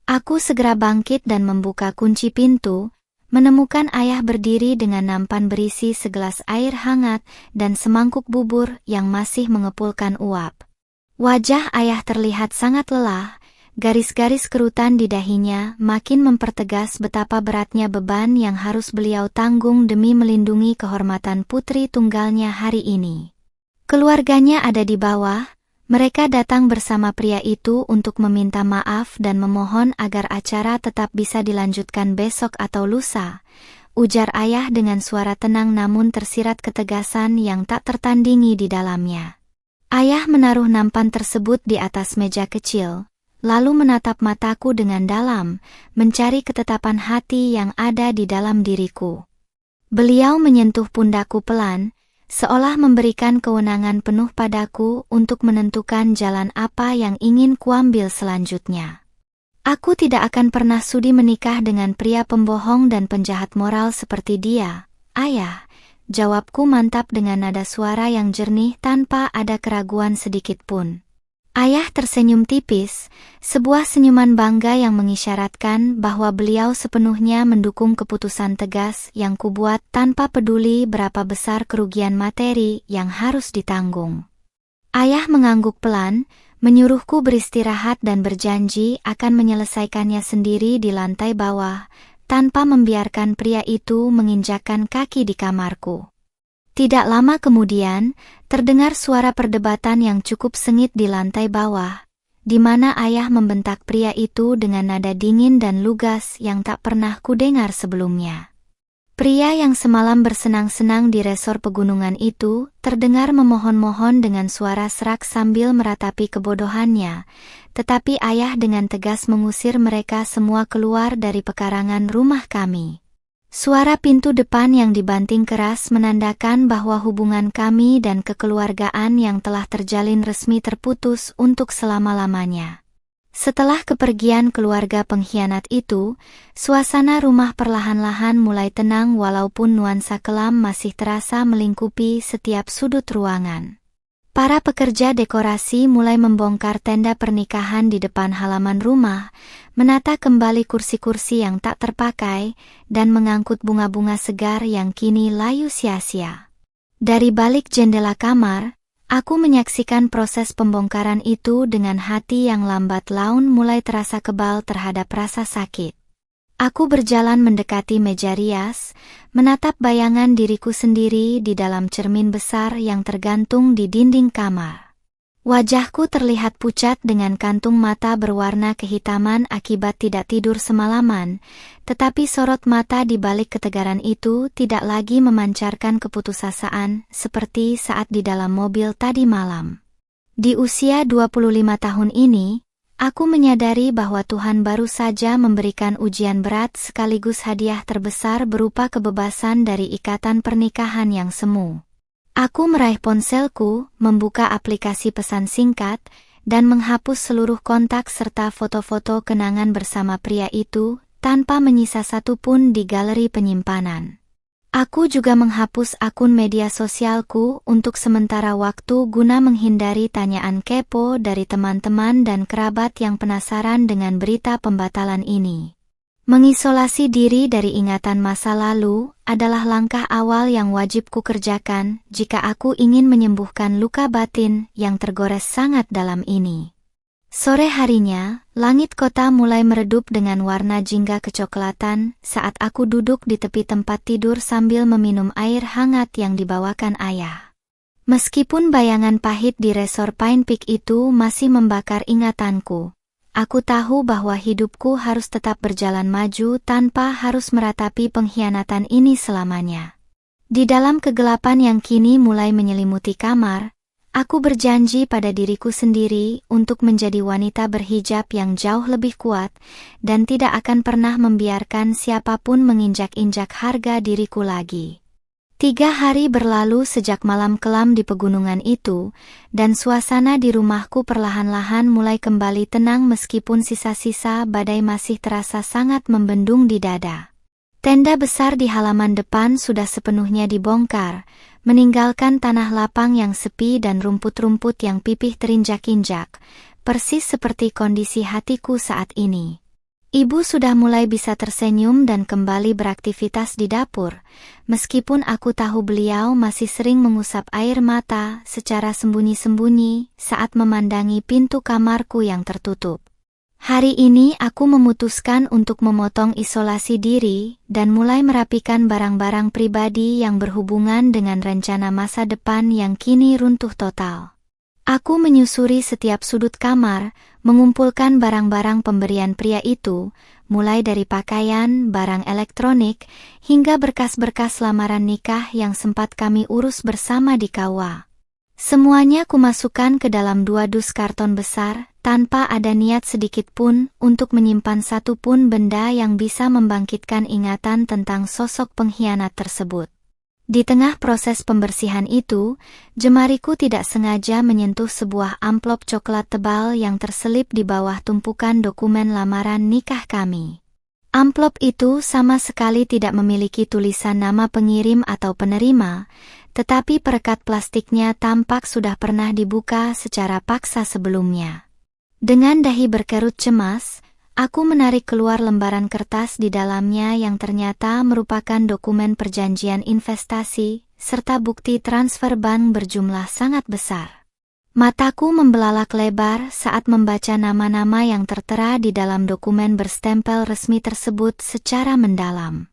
Aku segera bangkit dan membuka kunci pintu, menemukan ayah berdiri dengan nampan berisi segelas air hangat dan semangkuk bubur yang masih mengepulkan uap. Wajah ayah terlihat sangat lelah, garis-garis kerutan di dahinya makin mempertegas betapa beratnya beban yang harus beliau tanggung demi melindungi kehormatan putri tunggalnya hari ini. Keluarganya ada di bawah, mereka datang bersama pria itu untuk meminta maaf dan memohon agar acara tetap bisa dilanjutkan besok atau lusa, ujar ayah dengan suara tenang namun tersirat ketegasan yang tak tertandingi di dalamnya. Ayah menaruh nampan tersebut di atas meja kecil, lalu menatap mataku dengan dalam, mencari ketetapan hati yang ada di dalam diriku. Beliau menyentuh pundakku pelan, seolah memberikan kewenangan penuh padaku untuk menentukan jalan apa yang ingin kuambil selanjutnya. Aku tidak akan pernah sudi menikah dengan pria pembohong dan penjahat moral seperti dia, ayah. Jawabku mantap dengan nada suara yang jernih tanpa ada keraguan sedikit pun. Ayah tersenyum tipis, sebuah senyuman bangga yang mengisyaratkan bahwa beliau sepenuhnya mendukung keputusan tegas yang kubuat tanpa peduli berapa besar kerugian materi yang harus ditanggung. Ayah mengangguk pelan, menyuruhku beristirahat dan berjanji akan menyelesaikannya sendiri di lantai bawah, tanpa membiarkan pria itu menginjakkan kaki di kamarku. Tidak lama kemudian, terdengar suara perdebatan yang cukup sengit di lantai bawah, di mana ayah membentak pria itu dengan nada dingin dan lugas yang tak pernah kudengar sebelumnya. Pria yang semalam bersenang-senang di resor pegunungan itu terdengar memohon-mohon dengan suara serak sambil meratapi kebodohannya, tetapi ayah dengan tegas mengusir mereka semua keluar dari pekarangan rumah kami. Suara pintu depan yang dibanting keras menandakan bahwa hubungan kami dan kekeluargaan yang telah terjalin resmi terputus untuk selama-lamanya. Setelah kepergian keluarga pengkhianat itu, suasana rumah perlahan-lahan mulai tenang walaupun nuansa kelam masih terasa melingkupi setiap sudut ruangan. Para pekerja dekorasi mulai membongkar tenda pernikahan di depan halaman rumah, menata kembali kursi-kursi yang tak terpakai, dan mengangkut bunga-bunga segar yang kini layu sia-sia. Dari balik jendela kamar, aku menyaksikan proses pembongkaran itu dengan hati yang lambat laun mulai terasa kebal terhadap rasa sakit. Aku berjalan mendekati meja rias, menatap bayangan diriku sendiri di dalam cermin besar yang tergantung di dinding kamar. Wajahku terlihat pucat dengan kantung mata berwarna kehitaman akibat tidak tidur semalaman, tetapi sorot mata di balik ketegaran itu tidak lagi memancarkan keputusasaan seperti saat di dalam mobil tadi malam. Di usia 25 tahun ini, aku menyadari bahwa Tuhan baru saja memberikan ujian berat sekaligus hadiah terbesar berupa kebebasan dari ikatan pernikahan yang semu. Aku meraih ponselku, membuka aplikasi pesan singkat, dan menghapus seluruh kontak serta foto-foto kenangan bersama pria itu, tanpa menyisa satu pun di galeri penyimpanan. Aku juga menghapus akun media sosialku untuk sementara waktu guna menghindari tanyaan kepo dari teman-teman dan kerabat yang penasaran dengan berita pembatalan ini. Mengisolasi diri dari ingatan masa lalu adalah langkah awal yang wajib kukerjakan jika aku ingin menyembuhkan luka batin yang tergores sangat dalam ini. Sore harinya, langit kota mulai meredup dengan warna jingga kecoklatan saat aku duduk di tepi tempat tidur sambil meminum air hangat yang dibawakan ayah. Meskipun bayangan pahit di resor Pine Peak itu masih membakar ingatanku, aku tahu bahwa hidupku harus tetap berjalan maju tanpa harus meratapi pengkhianatan ini selamanya. Di dalam kegelapan yang kini mulai menyelimuti kamar, Aku berjanji pada diriku sendiri untuk menjadi wanita berhijab yang jauh lebih kuat dan tidak akan pernah membiarkan siapapun menginjak-injak harga diriku lagi. 3 hari berlalu sejak malam kelam di pegunungan itu, dan suasana di rumahku perlahan-lahan mulai kembali tenang meskipun sisa-sisa badai masih terasa sangat membendung di dada. Tenda besar di halaman depan sudah sepenuhnya dibongkar, meninggalkan tanah lapang yang sepi dan rumput-rumput yang pipih terinjak-injak, persis seperti kondisi hatiku saat ini. Ibu sudah mulai bisa tersenyum dan kembali beraktivitas di dapur, meskipun aku tahu beliau masih sering mengusap air mata secara sembunyi-sembunyi saat memandangi pintu kamarku yang tertutup. Hari ini aku memutuskan untuk memotong isolasi diri dan mulai merapikan barang-barang pribadi yang berhubungan dengan rencana masa depan yang kini runtuh total. Aku menyusuri setiap sudut kamar, mengumpulkan barang-barang pemberian pria itu, mulai dari pakaian, barang elektronik, hingga berkas-berkas lamaran nikah yang sempat kami urus bersama di KUA. Semuanya kumasukkan ke dalam 2 dus karton besar, tanpa ada niat sedikit pun untuk menyimpan satu pun benda yang bisa membangkitkan ingatan tentang sosok pengkhianat tersebut. Di tengah proses pembersihan itu, jemariku tidak sengaja menyentuh sebuah amplop coklat tebal yang terselip di bawah tumpukan dokumen lamaran nikah kami. Amplop itu sama sekali tidak memiliki tulisan nama pengirim atau penerima, tetapi perekat plastiknya tampak sudah pernah dibuka secara paksa sebelumnya. Dengan dahi berkerut cemas, aku menarik keluar lembaran kertas di dalamnya yang ternyata merupakan dokumen perjanjian investasi, serta bukti transfer bank berjumlah sangat besar. Mataku membelalak lebar saat membaca nama-nama yang tertera di dalam dokumen berstempel resmi tersebut secara mendalam.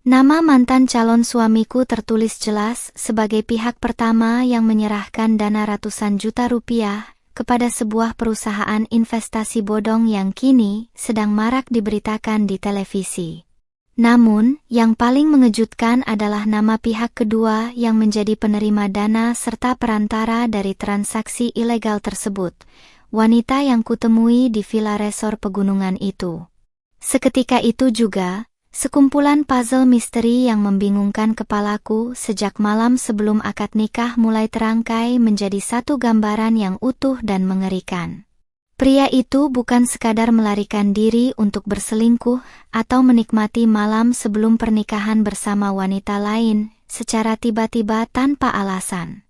Nama mantan calon suamiku tertulis jelas sebagai pihak pertama yang menyerahkan dana ratusan juta rupiah kepada sebuah perusahaan investasi bodong yang kini sedang marak diberitakan di televisi. Namun, yang paling mengejutkan adalah nama pihak kedua yang menjadi penerima dana serta perantara dari transaksi ilegal tersebut, wanita yang kutemui di Villa Resort Pegunungan itu. Seketika itu juga, sekumpulan puzzle misteri yang membingungkan kepalaku sejak malam sebelum akad nikah mulai terangkai menjadi satu gambaran yang utuh dan mengerikan. Pria itu bukan sekadar melarikan diri untuk berselingkuh atau menikmati malam sebelum pernikahan bersama wanita lain secara tiba-tiba tanpa alasan.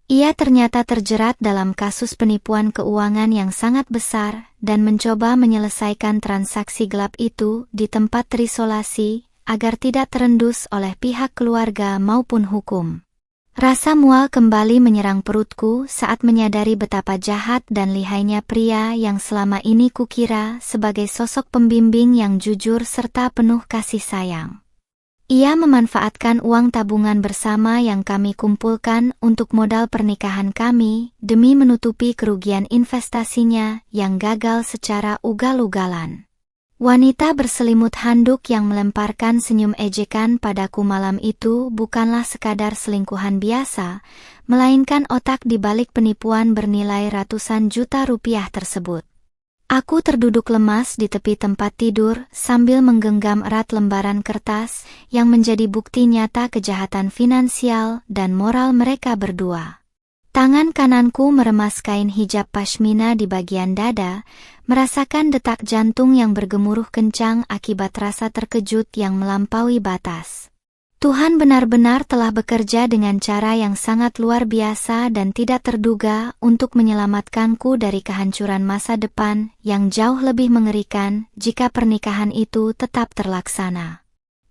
Ia ternyata terjerat dalam kasus penipuan keuangan yang sangat besar dan mencoba menyelesaikan transaksi gelap itu di tempat terisolasi agar tidak terendus oleh pihak keluarga maupun hukum. Rasa mual kembali menyerang perutku saat menyadari betapa jahat dan lihainya pria yang selama ini kukira sebagai sosok pembimbing yang jujur serta penuh kasih sayang. Ia memanfaatkan uang tabungan bersama yang kami kumpulkan untuk modal pernikahan kami demi menutupi kerugian investasinya yang gagal secara ugal-ugalan. Wanita berselimut handuk yang melemparkan senyum ejekan padaku malam itu bukanlah sekadar selingkuhan biasa, melainkan otak di balik penipuan bernilai ratusan juta rupiah tersebut. Aku terduduk lemas di tepi tempat tidur sambil menggenggam erat lembaran kertas yang menjadi bukti nyata kejahatan finansial dan moral mereka berdua. Tangan kananku meremas kain hijab pashmina di bagian dada, merasakan detak jantung yang bergemuruh kencang akibat rasa terkejut yang melampaui batas. Tuhan benar-benar telah bekerja dengan cara yang sangat luar biasa dan tidak terduga untuk menyelamatkanku dari kehancuran masa depan yang jauh lebih mengerikan jika pernikahan itu tetap terlaksana.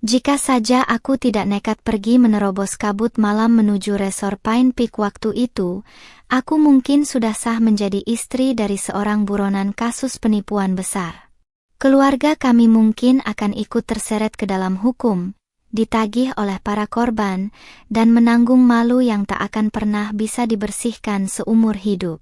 Jika saja aku tidak nekat pergi menerobos kabut malam menuju resort Pine Peak waktu itu, aku mungkin sudah sah menjadi istri dari seorang buronan kasus penipuan besar. Keluarga kami mungkin akan ikut terseret ke dalam hukum, ditagih oleh para korban, dan menanggung malu yang tak akan pernah bisa dibersihkan seumur hidup.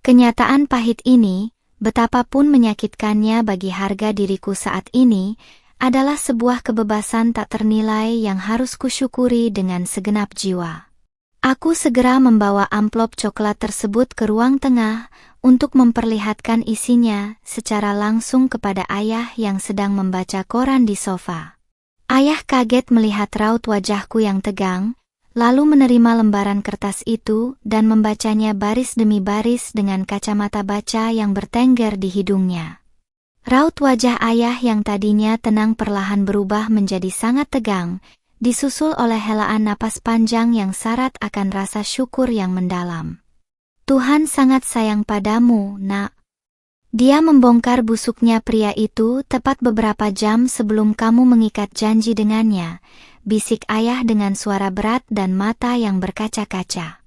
Kenyataan pahit ini, betapapun menyakitkannya bagi harga diriku saat ini, adalah sebuah kebebasan tak ternilai yang harus kusyukuri dengan segenap jiwa. Aku segera membawa amplop coklat tersebut ke ruang tengah untuk memperlihatkan isinya secara langsung kepada ayah yang sedang membaca koran di sofa. Ayah kaget melihat raut wajahku yang tegang, lalu menerima lembaran kertas itu dan membacanya baris demi baris dengan kacamata baca yang bertengger di hidungnya. Raut wajah ayah yang tadinya tenang perlahan berubah menjadi sangat tegang, disusul oleh helaan napas panjang yang syarat akan rasa syukur yang mendalam. Tuhan sangat sayang padamu, nak. Dia membongkar busuknya pria itu tepat beberapa jam sebelum kamu mengikat janji dengannya, bisik ayah dengan suara berat dan mata yang berkaca-kaca.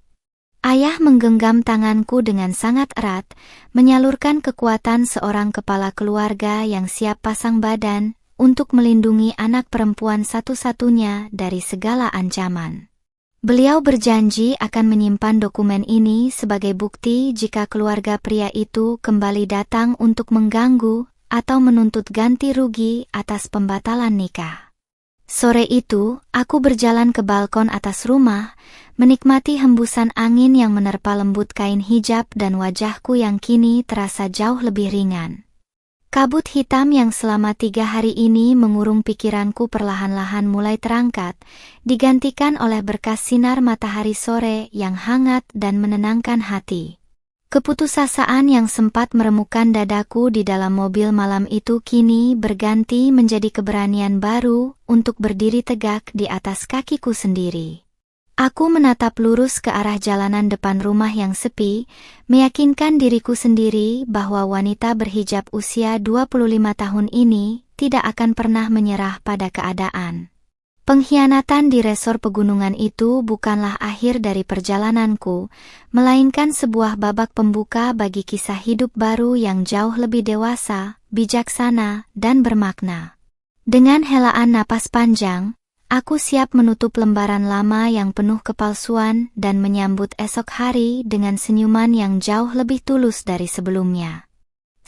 Ayah menggenggam tanganku dengan sangat erat, menyalurkan kekuatan seorang kepala keluarga yang siap pasang badan untuk melindungi anak perempuan satu-satunya dari segala ancaman. Beliau berjanji akan menyimpan dokumen ini sebagai bukti jika keluarga pria itu kembali datang untuk mengganggu atau menuntut ganti rugi atas pembatalan nikah. Sore itu, aku berjalan ke balkon atas rumah, menikmati hembusan angin yang menerpa lembut kain hijab dan wajahku yang kini terasa jauh lebih ringan. Kabut hitam yang selama 3 hari ini mengurung pikiranku perlahan-lahan mulai terangkat, digantikan oleh berkas sinar matahari sore yang hangat dan menenangkan hati. Keputusasaan yang sempat meremukkan dadaku di dalam mobil malam itu kini berganti menjadi keberanian baru untuk berdiri tegak di atas kakiku sendiri. Aku menatap lurus ke arah jalanan depan rumah yang sepi, meyakinkan diriku sendiri bahwa wanita berhijab usia 25 tahun ini tidak akan pernah menyerah pada keadaan. Pengkhianatan di resor pegunungan itu bukanlah akhir dari perjalananku, melainkan sebuah babak pembuka bagi kisah hidup baru yang jauh lebih dewasa, bijaksana, dan bermakna. Dengan helaan napas panjang, aku siap menutup lembaran lama yang penuh kepalsuan dan menyambut esok hari dengan senyuman yang jauh lebih tulus dari sebelumnya.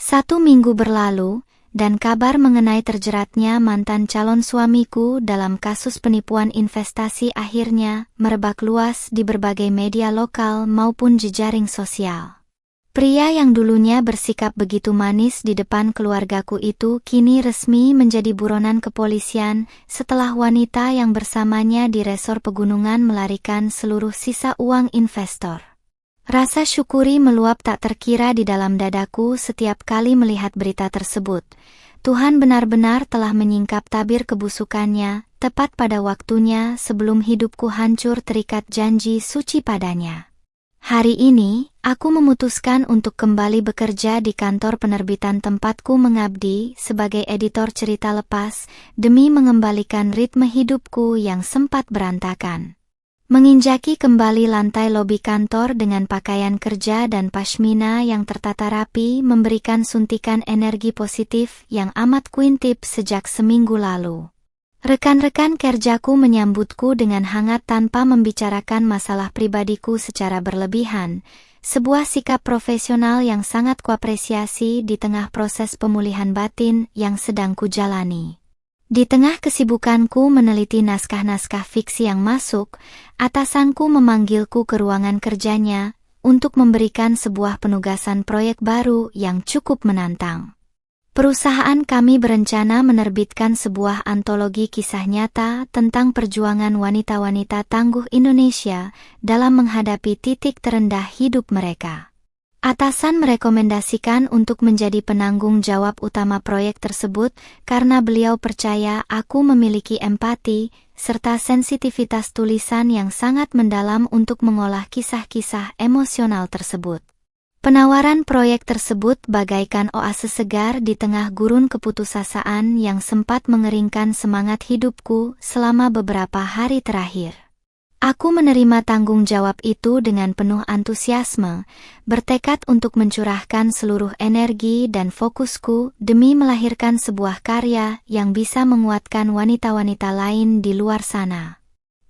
1 minggu berlalu, dan kabar mengenai terjeratnya mantan calon suamiku dalam kasus penipuan investasi akhirnya merebak luas di berbagai media lokal maupun jejaring sosial. Pria yang dulunya bersikap begitu manis di depan keluargaku itu kini resmi menjadi buronan kepolisian setelah wanita yang bersamanya di resor pegunungan melarikan seluruh sisa uang investor. Rasa syukuri meluap tak terkira di dalam dadaku setiap kali melihat berita tersebut. Tuhan benar-benar telah menyingkap tabir kebusukannya, tepat pada waktunya sebelum hidupku hancur terikat janji suci padanya. Hari ini, aku memutuskan untuk kembali bekerja di kantor penerbitan tempatku mengabdi sebagai editor cerita lepas, demi mengembalikan ritme hidupku yang sempat berantakan. Menginjaki kembali lantai lobi kantor dengan pakaian kerja dan pashmina yang tertata rapi memberikan suntikan energi positif yang amat kuintip sejak seminggu lalu. Rekan-rekan kerjaku menyambutku dengan hangat tanpa membicarakan masalah pribadiku secara berlebihan, sebuah sikap profesional yang sangat kuapresiasi di tengah proses pemulihan batin yang sedang kujalani. Di tengah kesibukanku meneliti naskah-naskah fiksi yang masuk, atasanku memanggilku ke ruangan kerjanya untuk memberikan sebuah penugasan proyek baru yang cukup menantang. Perusahaan kami berencana menerbitkan sebuah antologi kisah nyata tentang perjuangan wanita-wanita tangguh Indonesia dalam menghadapi titik terendah hidup mereka. Atasan merekomendasikan untuk menjadi penanggung jawab utama proyek tersebut karena beliau percaya aku memiliki empati serta sensitivitas tulisan yang sangat mendalam untuk mengolah kisah-kisah emosional tersebut. Penawaran proyek tersebut bagaikan oase segar di tengah gurun keputusasaan yang sempat mengeringkan semangat hidupku selama beberapa hari terakhir. Aku menerima tanggung jawab itu dengan penuh antusiasme, bertekad untuk mencurahkan seluruh energi dan fokusku demi melahirkan sebuah karya yang bisa menguatkan wanita-wanita lain di luar sana.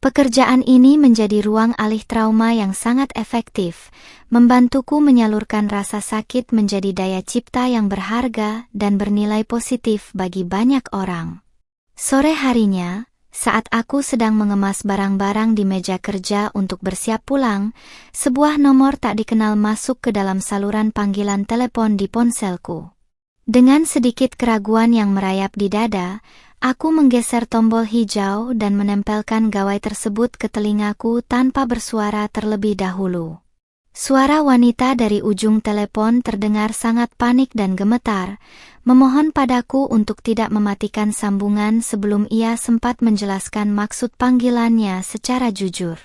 Pekerjaan ini menjadi ruang alih trauma yang sangat efektif, membantuku menyalurkan rasa sakit menjadi daya cipta yang berharga dan bernilai positif bagi banyak orang. Sore harinya, Saat aku sedang mengemas barang-barang di meja kerja untuk bersiap pulang, sebuah nomor tak dikenal masuk ke dalam saluran panggilan telepon di ponselku. Dengan sedikit keraguan yang merayap di dada, aku menggeser tombol hijau dan menempelkan gawai tersebut ke telingaku tanpa bersuara terlebih dahulu. Suara wanita dari ujung telepon terdengar sangat panik dan gemetar, memohon padaku untuk tidak mematikan sambungan sebelum ia sempat menjelaskan maksud panggilannya secara jujur.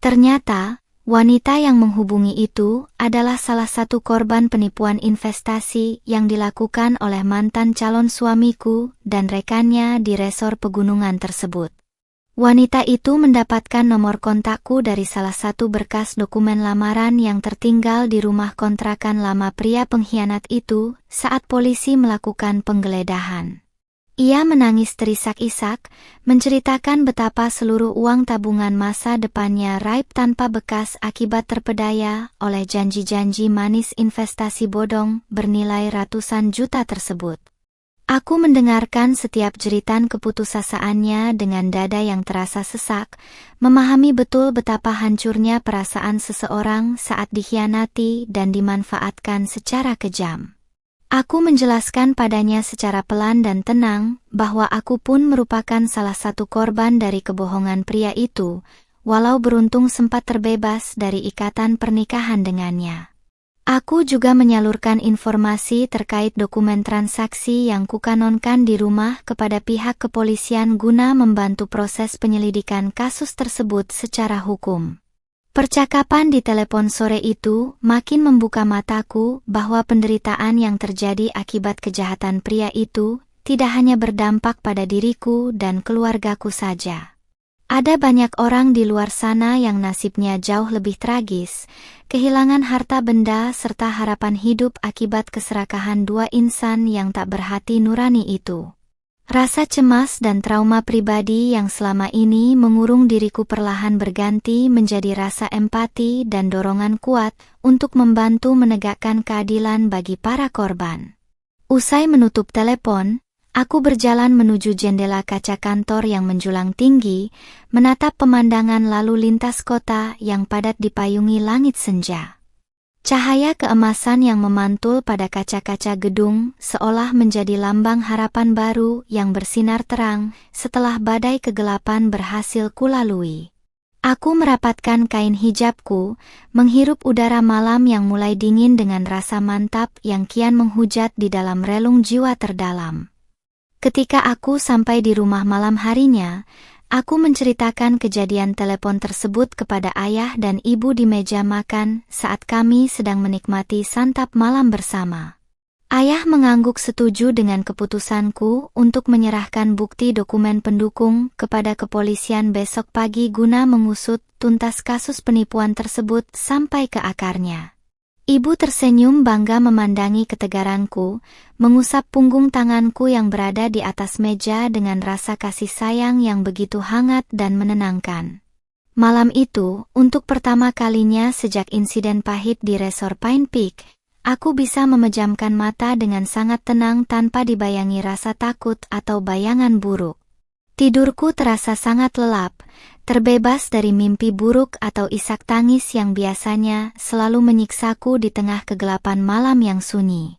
Ternyata, wanita yang menghubungi itu adalah salah satu korban penipuan investasi yang dilakukan oleh mantan calon suamiku dan rekannya di resor pegunungan tersebut. Wanita itu mendapatkan nomor kontakku dari salah satu berkas dokumen lamaran yang tertinggal di rumah kontrakan lama pria pengkhianat itu saat polisi melakukan penggeledahan. Ia menangis terisak-isak, menceritakan betapa seluruh uang tabungan masa depannya raib tanpa bekas akibat terpedaya oleh janji-janji manis investasi bodong bernilai ratusan juta tersebut. Aku mendengarkan setiap jeritan keputusasaannya dengan dada yang terasa sesak, memahami betul betapa hancurnya perasaan seseorang saat dikhianati dan dimanfaatkan secara kejam. Aku menjelaskan padanya secara pelan dan tenang bahwa aku pun merupakan salah satu korban dari kebohongan pria itu, walau beruntung sempat terbebas dari ikatan pernikahan dengannya. Aku juga menyalurkan informasi terkait dokumen transaksi yang kukanonkan di rumah kepada pihak kepolisian guna membantu proses penyelidikan kasus tersebut secara hukum. Percakapan di telepon sore itu makin membuka mataku bahwa penderitaan yang terjadi akibat kejahatan pria itu tidak hanya berdampak pada diriku dan keluargaku saja. Ada banyak orang di luar sana yang nasibnya jauh lebih tragis, kehilangan harta benda serta harapan hidup akibat keserakahan dua insan yang tak berhati nurani itu. Rasa cemas dan trauma pribadi yang selama ini mengurung diriku perlahan berganti menjadi rasa empati dan dorongan kuat untuk membantu menegakkan keadilan bagi para korban. Usai menutup telepon, aku berjalan menuju jendela kaca kantor yang menjulang tinggi, menatap pemandangan lalu lintas kota yang padat dipayungi langit senja. Cahaya keemasan yang memantul pada kaca-kaca gedung seolah menjadi lambang harapan baru yang bersinar terang setelah badai kegelapan berhasil kulalui. Aku merapatkan kain hijabku, menghirup udara malam yang mulai dingin dengan rasa mantap yang kian menghujat di dalam relung jiwa terdalam. Ketika aku sampai di rumah malam harinya, aku menceritakan kejadian telepon tersebut kepada ayah dan ibu di meja makan saat kami sedang menikmati santap malam bersama. Ayah mengangguk setuju dengan keputusanku untuk menyerahkan bukti dokumen pendukung kepada kepolisian besok pagi guna mengusut tuntas kasus penipuan tersebut sampai ke akarnya. Ibu tersenyum bangga memandangi ketegaranku, mengusap punggung tanganku yang berada di atas meja dengan rasa kasih sayang yang begitu hangat dan menenangkan. Malam itu, untuk pertama kalinya sejak insiden pahit di resor Pine Peak, aku bisa memejamkan mata dengan sangat tenang tanpa dibayangi rasa takut atau bayangan buruk. Tidurku terasa sangat lelap, terbebas dari mimpi buruk atau isak tangis yang biasanya selalu menyiksaku di tengah kegelapan malam yang sunyi.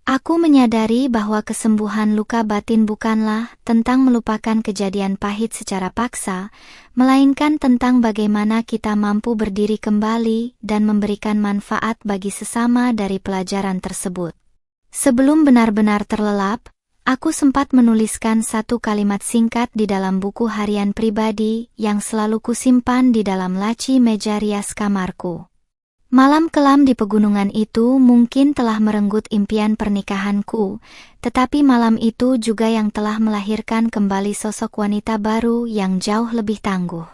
Aku menyadari bahwa kesembuhan luka batin bukanlah tentang melupakan kejadian pahit secara paksa, melainkan tentang bagaimana kita mampu berdiri kembali dan memberikan manfaat bagi sesama dari pelajaran tersebut. Sebelum benar-benar terlelap, aku sempat menuliskan satu kalimat singkat di dalam buku harian pribadi yang selalu kusimpan di dalam laci meja rias kamarku. Malam kelam di pegunungan itu mungkin telah merenggut impian pernikahanku, tetapi malam itu juga yang telah melahirkan kembali sosok wanita baru yang jauh lebih tangguh.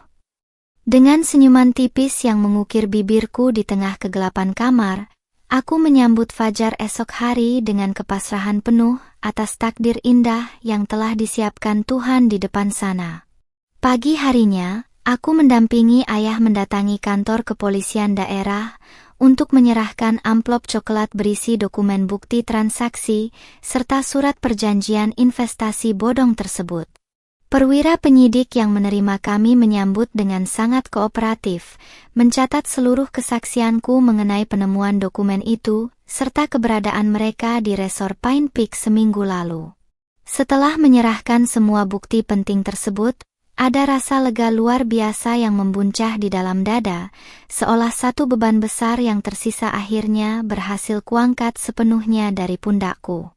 Dengan senyuman tipis yang mengukir bibirku di tengah kegelapan kamar, aku menyambut fajar esok hari dengan kepasrahan penuh atas takdir indah yang telah disiapkan Tuhan di depan sana. Pagi harinya, aku mendampingi ayah mendatangi kantor kepolisian daerah untuk menyerahkan amplop coklat berisi dokumen bukti transaksi serta surat perjanjian investasi bodong tersebut. Perwira penyidik yang menerima kami menyambut dengan sangat kooperatif, mencatat seluruh kesaksianku mengenai penemuan dokumen itu, serta keberadaan mereka di resor Pine Peak seminggu lalu. Setelah menyerahkan semua bukti penting tersebut, ada rasa lega luar biasa yang membuncah di dalam dada, seolah satu beban besar yang tersisa akhirnya berhasil kuangkat sepenuhnya dari pundakku.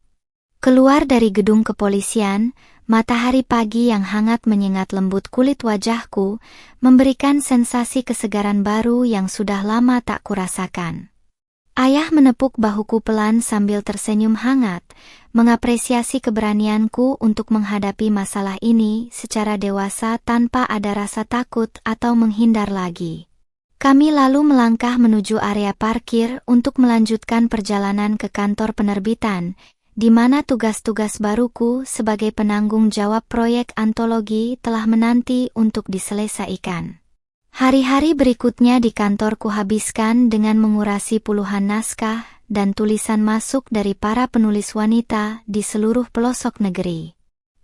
Keluar dari gedung kepolisian, matahari pagi yang hangat menyengat lembut kulit wajahku, memberikan sensasi kesegaran baru yang sudah lama tak kurasakan. Ayah menepuk bahuku pelan sambil tersenyum hangat, mengapresiasi keberanianku untuk menghadapi masalah ini secara dewasa tanpa ada rasa takut atau menghindar lagi. Kami lalu melangkah menuju area parkir untuk melanjutkan perjalanan ke kantor penerbitan, di mana tugas-tugas baruku sebagai penanggung jawab proyek antologi telah menanti untuk diselesaikan. Hari-hari berikutnya di kantor kuhabiskan dengan mengurasi puluhan naskah dan tulisan masuk dari para penulis wanita di seluruh pelosok negeri.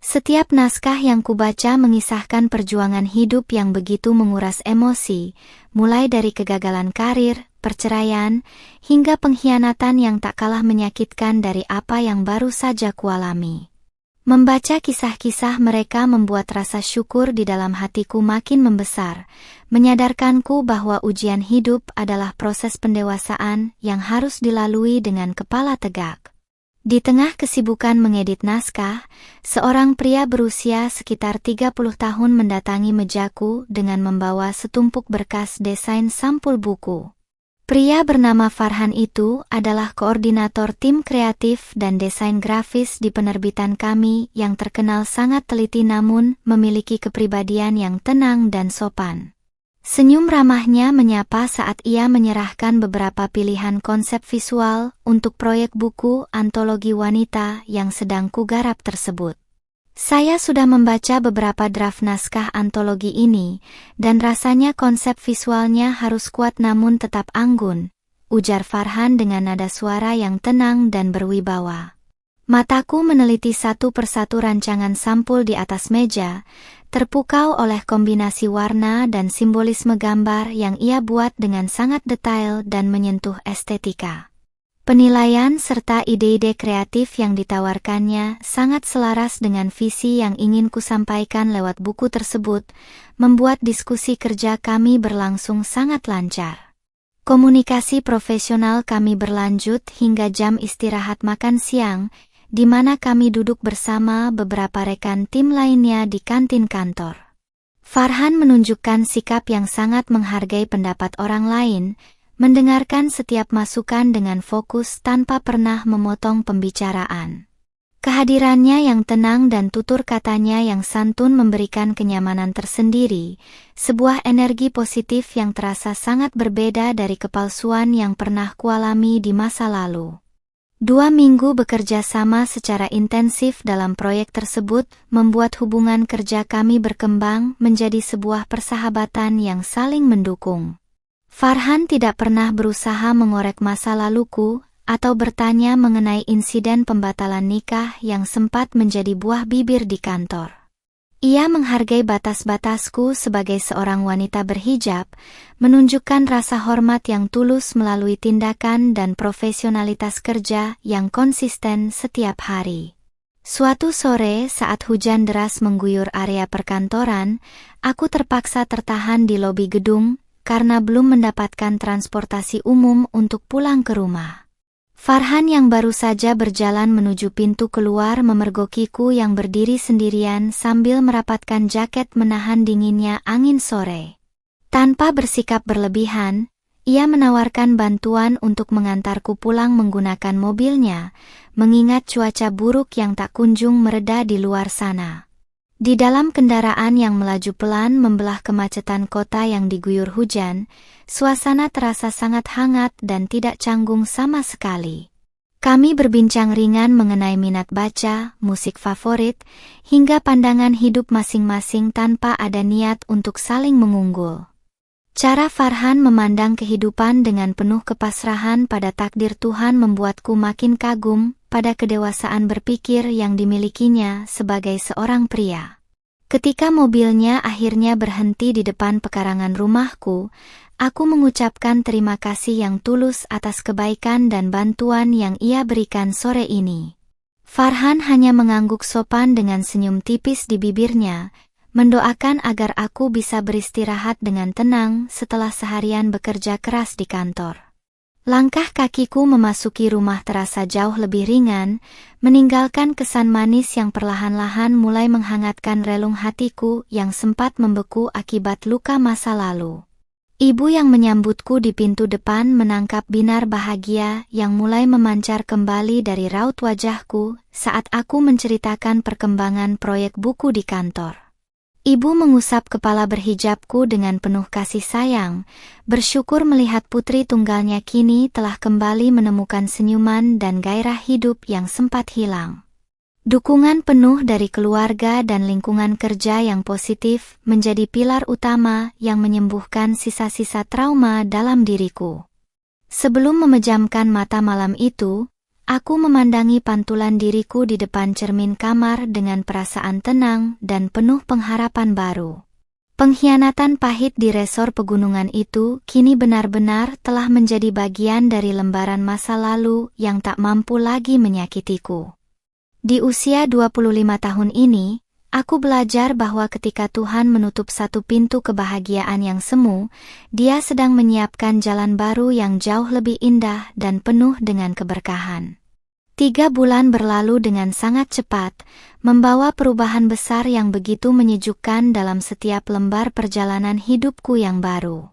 Setiap naskah yang kubaca mengisahkan perjuangan hidup yang begitu menguras emosi, mulai dari kegagalan karir, perceraian, hingga pengkhianatan yang tak kalah menyakitkan dari apa yang baru saja kualami. Membaca kisah-kisah mereka membuat rasa syukur di dalam hatiku makin membesar, menyadarkanku bahwa ujian hidup adalah proses pendewasaan yang harus dilalui dengan kepala tegak. Di tengah kesibukan mengedit naskah, seorang pria berusia sekitar 30 tahun mendatangi mejaku dengan membawa setumpuk berkas desain sampul buku. Pria bernama Farhan itu adalah koordinator tim kreatif dan desain grafis di penerbitan kami yang terkenal sangat teliti namun memiliki kepribadian yang tenang dan sopan. Senyum ramahnya menyapa saat ia menyerahkan beberapa pilihan konsep visual untuk proyek buku antologi wanita yang sedang kugarap tersebut. Saya sudah membaca beberapa draft naskah antologi ini, dan rasanya konsep visualnya harus kuat namun tetap anggun, ujar Farhan dengan nada suara yang tenang dan berwibawa. Mataku meneliti satu persatu rancangan sampul di atas meja, terpukau oleh kombinasi warna dan simbolisme gambar yang ia buat dengan sangat detail dan menyentuh estetika. Penilaian serta ide-ide kreatif yang ditawarkannya sangat selaras dengan visi yang ingin kusampaikan lewat buku tersebut, membuat diskusi kerja kami berlangsung sangat lancar. Komunikasi profesional kami berlanjut hingga jam istirahat makan siang, di mana kami duduk bersama beberapa rekan tim lainnya di kantin kantor. Farhan menunjukkan sikap yang sangat menghargai pendapat orang lain, mendengarkan setiap masukan dengan fokus tanpa pernah memotong pembicaraan. Kehadirannya yang tenang dan tutur katanya yang santun memberikan kenyamanan tersendiri, sebuah energi positif yang terasa sangat berbeda dari kepalsuan yang pernah kualami di masa lalu. 2 minggu bekerja sama secara intensif dalam proyek tersebut membuat hubungan kerja kami berkembang menjadi sebuah persahabatan yang saling mendukung. Farhan tidak pernah berusaha mengorek masa laluku atau bertanya mengenai insiden pembatalan nikah yang sempat menjadi buah bibir di kantor. Ia menghargai batas-batasku sebagai seorang wanita berhijab, menunjukkan rasa hormat yang tulus melalui tindakan dan profesionalitas kerja yang konsisten setiap hari. Suatu sore saat hujan deras mengguyur area perkantoran, aku terpaksa tertahan di lobi gedung karena belum mendapatkan transportasi umum untuk pulang ke rumah. Farhan yang baru saja berjalan menuju pintu keluar memergokiku yang berdiri sendirian sambil merapatkan jaket menahan dinginnya angin sore. Tanpa bersikap berlebihan, ia menawarkan bantuan untuk mengantarku pulang menggunakan mobilnya, mengingat cuaca buruk yang tak kunjung mereda di luar sana. Di dalam kendaraan yang melaju pelan membelah kemacetan kota yang diguyur hujan, suasana terasa sangat hangat dan tidak canggung sama sekali. Kami berbincang ringan mengenai minat baca, musik favorit, hingga pandangan hidup masing-masing tanpa ada niat untuk saling mengunggul. Cara Farhan memandang kehidupan dengan penuh kepasrahan pada takdir Tuhan membuatku makin kagum pada kedewasaan berpikir yang dimilikinya sebagai seorang pria. Ketika mobilnya akhirnya berhenti di depan pekarangan rumahku, aku mengucapkan terima kasih yang tulus atas kebaikan dan bantuan yang ia berikan sore ini. Farhan hanya mengangguk sopan dengan senyum tipis di bibirnya, mendoakan agar aku bisa beristirahat dengan tenang setelah seharian bekerja keras di kantor. Langkah kakiku memasuki rumah terasa jauh lebih ringan, meninggalkan kesan manis yang perlahan-lahan mulai menghangatkan relung hatiku yang sempat membeku akibat luka masa lalu. Ibu yang menyambutku di pintu depan menangkap binar bahagia yang mulai memancar kembali dari raut wajahku saat aku menceritakan perkembangan proyek buku di kantor. Ibu mengusap kepala berhijabku dengan penuh kasih sayang, bersyukur melihat putri tunggalnya kini telah kembali menemukan senyuman dan gairah hidup yang sempat hilang. Dukungan penuh dari keluarga dan lingkungan kerja yang positif menjadi pilar utama yang menyembuhkan sisa-sisa trauma dalam diriku. Sebelum memejamkan mata malam itu, aku memandangi pantulan diriku di depan cermin kamar dengan perasaan tenang dan penuh pengharapan baru. Pengkhianatan pahit di resor pegunungan itu kini benar-benar telah menjadi bagian dari lembaran masa lalu yang tak mampu lagi menyakitiku. Di usia 25 tahun ini, aku belajar bahwa ketika Tuhan menutup satu pintu kebahagiaan yang semu, Dia sedang menyiapkan jalan baru yang jauh lebih indah dan penuh dengan keberkahan. 3 bulan berlalu dengan sangat cepat, membawa perubahan besar yang begitu menyejukkan dalam setiap lembar perjalanan hidupku yang baru.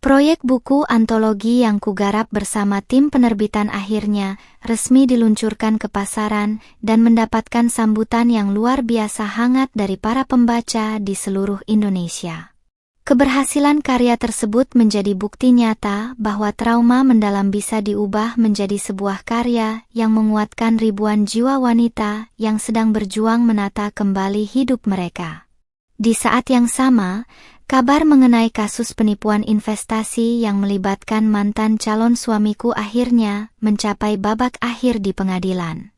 Proyek buku antologi yang kugarap bersama tim penerbitan akhirnya resmi diluncurkan ke pasaran dan mendapatkan sambutan yang luar biasa hangat dari para pembaca di seluruh Indonesia. Keberhasilan karya tersebut menjadi bukti nyata bahwa trauma mendalam bisa diubah menjadi sebuah karya yang menguatkan ribuan jiwa wanita yang sedang berjuang menata kembali hidup mereka. Di saat yang sama, kabar mengenai kasus penipuan investasi yang melibatkan mantan calon suamiku akhirnya mencapai babak akhir di pengadilan.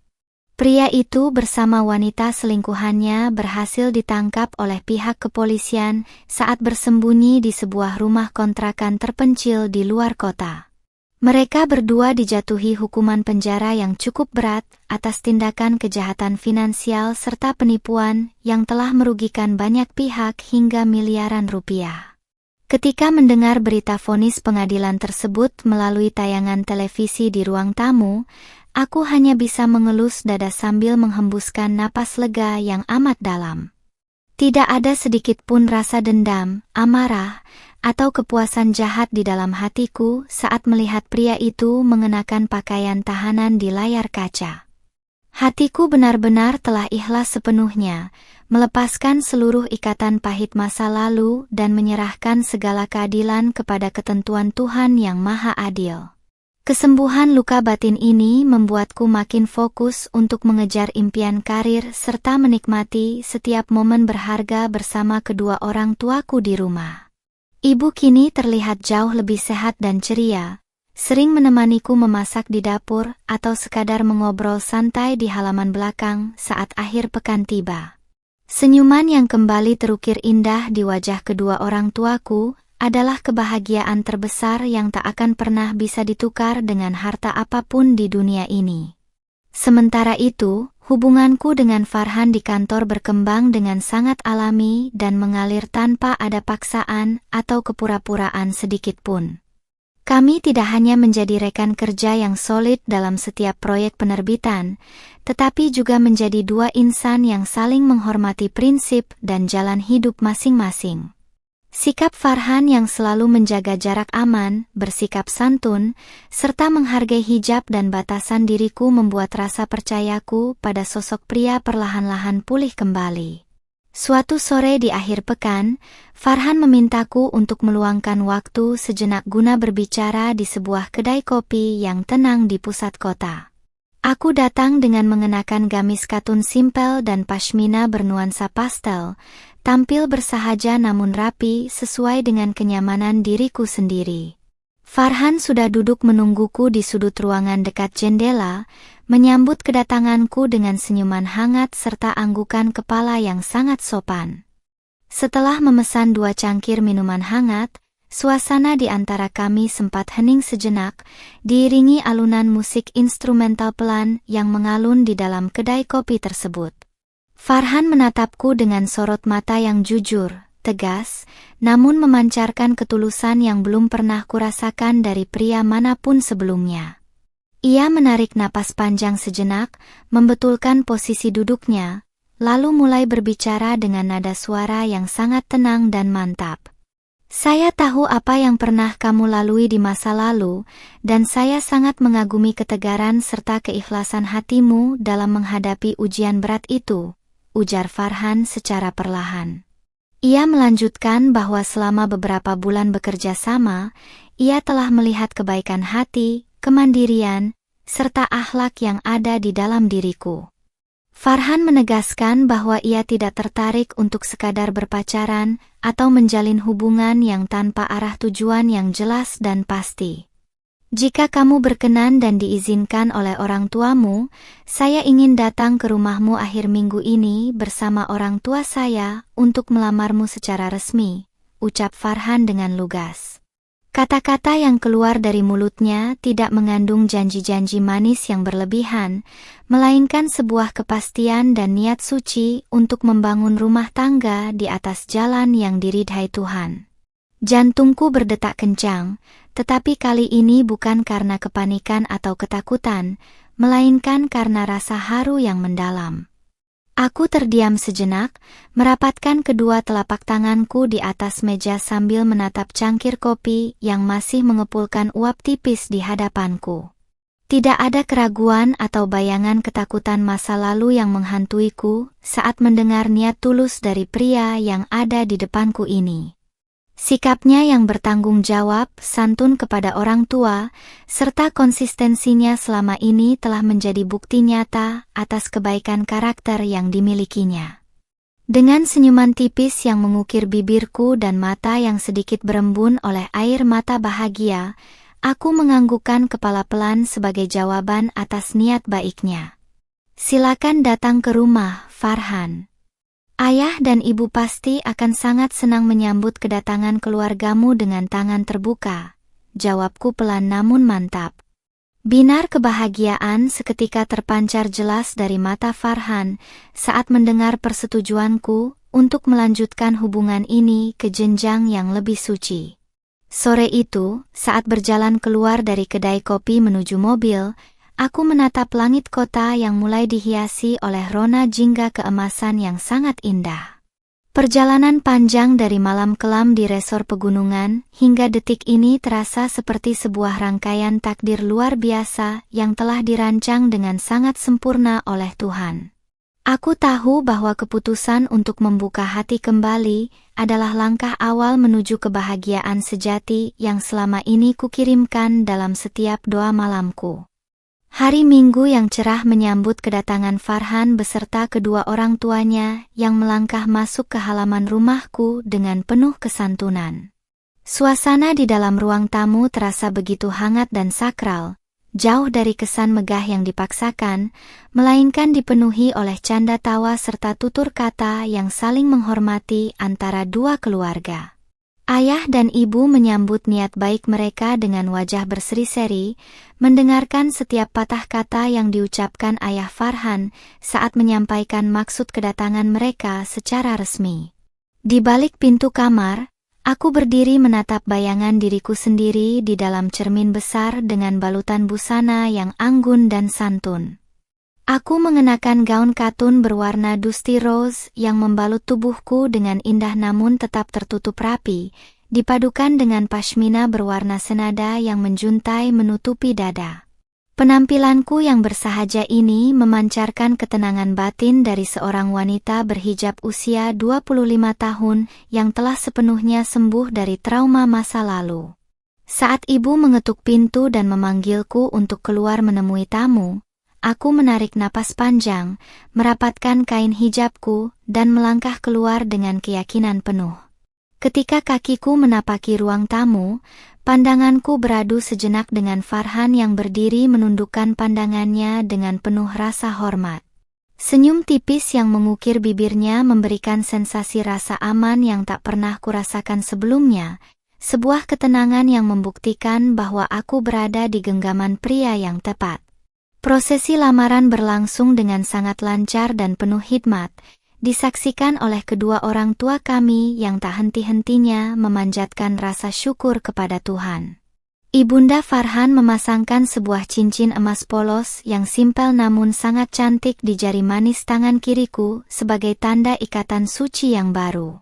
Pria itu bersama wanita selingkuhannya berhasil ditangkap oleh pihak kepolisian saat bersembunyi di sebuah rumah kontrakan terpencil di luar kota. Mereka berdua dijatuhi hukuman penjara yang cukup berat atas tindakan kejahatan finansial serta penipuan yang telah merugikan banyak pihak hingga miliaran rupiah. Ketika mendengar berita vonis pengadilan tersebut melalui tayangan televisi di ruang tamu, aku hanya bisa mengelus dada sambil menghembuskan napas lega yang amat dalam. Tidak ada sedikit pun rasa dendam, amarah, atau kepuasan jahat di dalam hatiku saat melihat pria itu mengenakan pakaian tahanan di layar kaca. Hatiku benar-benar telah ikhlas sepenuhnya, melepaskan seluruh ikatan pahit masa lalu dan menyerahkan segala keadilan kepada ketentuan Tuhan yang Maha Adil. Kesembuhan luka batin ini membuatku makin fokus untuk mengejar impian karir serta menikmati setiap momen berharga bersama kedua orang tuaku di rumah. Ibu kini terlihat jauh lebih sehat dan ceria, sering menemaniku memasak di dapur atau sekadar mengobrol santai di halaman belakang saat akhir pekan tiba. Senyuman yang kembali terukir indah di wajah kedua orang tuaku adalah kebahagiaan terbesar yang tak akan pernah bisa ditukar dengan harta apapun di dunia ini. Sementara itu, hubunganku dengan Farhan di kantor berkembang dengan sangat alami dan mengalir tanpa ada paksaan atau kepura-puraan sedikit pun. Kami tidak hanya menjadi rekan kerja yang solid dalam setiap proyek penerbitan, tetapi juga menjadi dua insan yang saling menghormati prinsip dan jalan hidup masing-masing. Sikap Farhan yang selalu menjaga jarak aman, bersikap santun, serta menghargai hijab dan batasan diriku membuat rasa percayaku pada sosok pria perlahan-lahan pulih kembali. Suatu sore di akhir pekan, Farhan memintaku untuk meluangkan waktu sejenak guna berbicara di sebuah kedai kopi yang tenang di pusat kota. Aku datang dengan mengenakan gamis katun simpel dan pashmina bernuansa pastel, tampil bersahaja namun rapi sesuai dengan kenyamanan diriku sendiri. Farhan sudah duduk menungguku di sudut ruangan dekat jendela, menyambut kedatanganku dengan senyuman hangat serta anggukan kepala yang sangat sopan. Setelah memesan 2 cangkir minuman hangat, suasana di antara kami sempat hening sejenak, diiringi alunan musik instrumental pelan yang mengalun di dalam kedai kopi tersebut. Farhan menatapku dengan sorot mata yang jujur, tegas, namun memancarkan ketulusan yang belum pernah kurasakan dari pria manapun sebelumnya. Ia menarik napas panjang sejenak, membetulkan posisi duduknya, lalu mulai berbicara dengan nada suara yang sangat tenang dan mantap. Saya tahu apa yang pernah kamu lalui di masa lalu, dan saya sangat mengagumi ketegaran serta keikhlasan hatimu dalam menghadapi ujian berat itu, ujar Farhan secara perlahan. Ia melanjutkan bahwa selama beberapa bulan bekerja sama, ia telah melihat kebaikan hati, kemandirian, serta akhlak yang ada di dalam diriku. Farhan menegaskan bahwa ia tidak tertarik untuk sekadar berpacaran atau menjalin hubungan yang tanpa arah tujuan yang jelas dan pasti. Jika kamu berkenan dan diizinkan oleh orang tuamu, saya ingin datang ke rumahmu akhir minggu ini bersama orang tua saya untuk melamarmu secara resmi, ucap Farhan dengan lugas. Kata-kata yang keluar dari mulutnya tidak mengandung janji-janji manis yang berlebihan, melainkan sebuah kepastian dan niat suci untuk membangun rumah tangga di atas jalan yang diridhai Tuhan. Jantungku berdetak kencang, tetapi kali ini bukan karena kepanikan atau ketakutan, melainkan karena rasa haru yang mendalam. Aku terdiam sejenak, merapatkan kedua telapak tanganku di atas meja sambil menatap cangkir kopi yang masih mengepulkan uap tipis di hadapanku. Tidak ada keraguan atau bayangan ketakutan masa lalu yang menghantuiku saat mendengar niat tulus dari pria yang ada di depanku ini. Sikapnya yang bertanggung jawab, santun kepada orang tua, serta konsistensinya selama ini telah menjadi bukti nyata atas kebaikan karakter yang dimilikinya. Dengan senyuman tipis yang mengukir bibirku dan mata yang sedikit berembun oleh air mata bahagia, aku menganggukkan kepala pelan sebagai jawaban atas niat baiknya. Silakan datang ke rumah, Farhan. Ayah dan ibu pasti akan sangat senang menyambut kedatangan keluargamu dengan tangan terbuka, jawabku pelan namun mantap. Binar kebahagiaan seketika terpancar jelas dari mata Farhan saat mendengar persetujuanku untuk melanjutkan hubungan ini ke jenjang yang lebih suci. Sore itu, saat berjalan keluar dari kedai kopi menuju mobil, aku menatap langit kota yang mulai dihiasi oleh rona jingga keemasan yang sangat indah. Perjalanan panjang dari malam kelam di resor pegunungan hingga detik ini terasa seperti sebuah rangkaian takdir luar biasa yang telah dirancang dengan sangat sempurna oleh Tuhan. Aku tahu bahwa keputusan untuk membuka hati kembali adalah langkah awal menuju kebahagiaan sejati yang selama ini kukirimkan dalam setiap doa malamku. Hari Minggu yang cerah menyambut kedatangan Farhan beserta kedua orang tuanya yang melangkah masuk ke halaman rumahku dengan penuh kesantunan. Suasana di dalam ruang tamu terasa begitu hangat dan sakral, jauh dari kesan megah yang dipaksakan, melainkan dipenuhi oleh canda tawa serta tutur kata yang saling menghormati antara dua keluarga. Ayah dan ibu menyambut niat baik mereka dengan wajah berseri-seri, mendengarkan setiap patah kata yang diucapkan ayah Farhan saat menyampaikan maksud kedatangan mereka secara resmi. Di balik pintu kamar, aku berdiri menatap bayangan diriku sendiri di dalam cermin besar dengan balutan busana yang anggun dan santun. Aku mengenakan gaun katun berwarna dusty rose yang membalut tubuhku dengan indah namun tetap tertutup rapi, dipadukan dengan pashmina berwarna senada yang menjuntai menutupi dada. Penampilanku yang bersahaja ini memancarkan ketenangan batin dari seorang wanita berhijab usia 25 tahun yang telah sepenuhnya sembuh dari trauma masa lalu. Saat ibu mengetuk pintu dan memanggilku untuk keluar menemui tamu, aku menarik napas panjang, merapatkan kain hijabku, dan melangkah keluar dengan keyakinan penuh. Ketika kakiku menapaki ruang tamu, pandanganku beradu sejenak dengan Farhan yang berdiri menundukkan pandangannya dengan penuh rasa hormat. Senyum tipis yang mengukir bibirnya memberikan sensasi rasa aman yang tak pernah kurasakan sebelumnya, sebuah ketenangan yang membuktikan bahwa aku berada di genggaman pria yang tepat. Prosesi lamaran berlangsung dengan sangat lancar dan penuh hikmat, disaksikan oleh kedua orang tua kami yang tak henti-hentinya memanjatkan rasa syukur kepada Tuhan. Ibunda Farhan memasangkan sebuah cincin emas polos yang simpel namun sangat cantik di jari manis tangan kiriku sebagai tanda ikatan suci yang baru.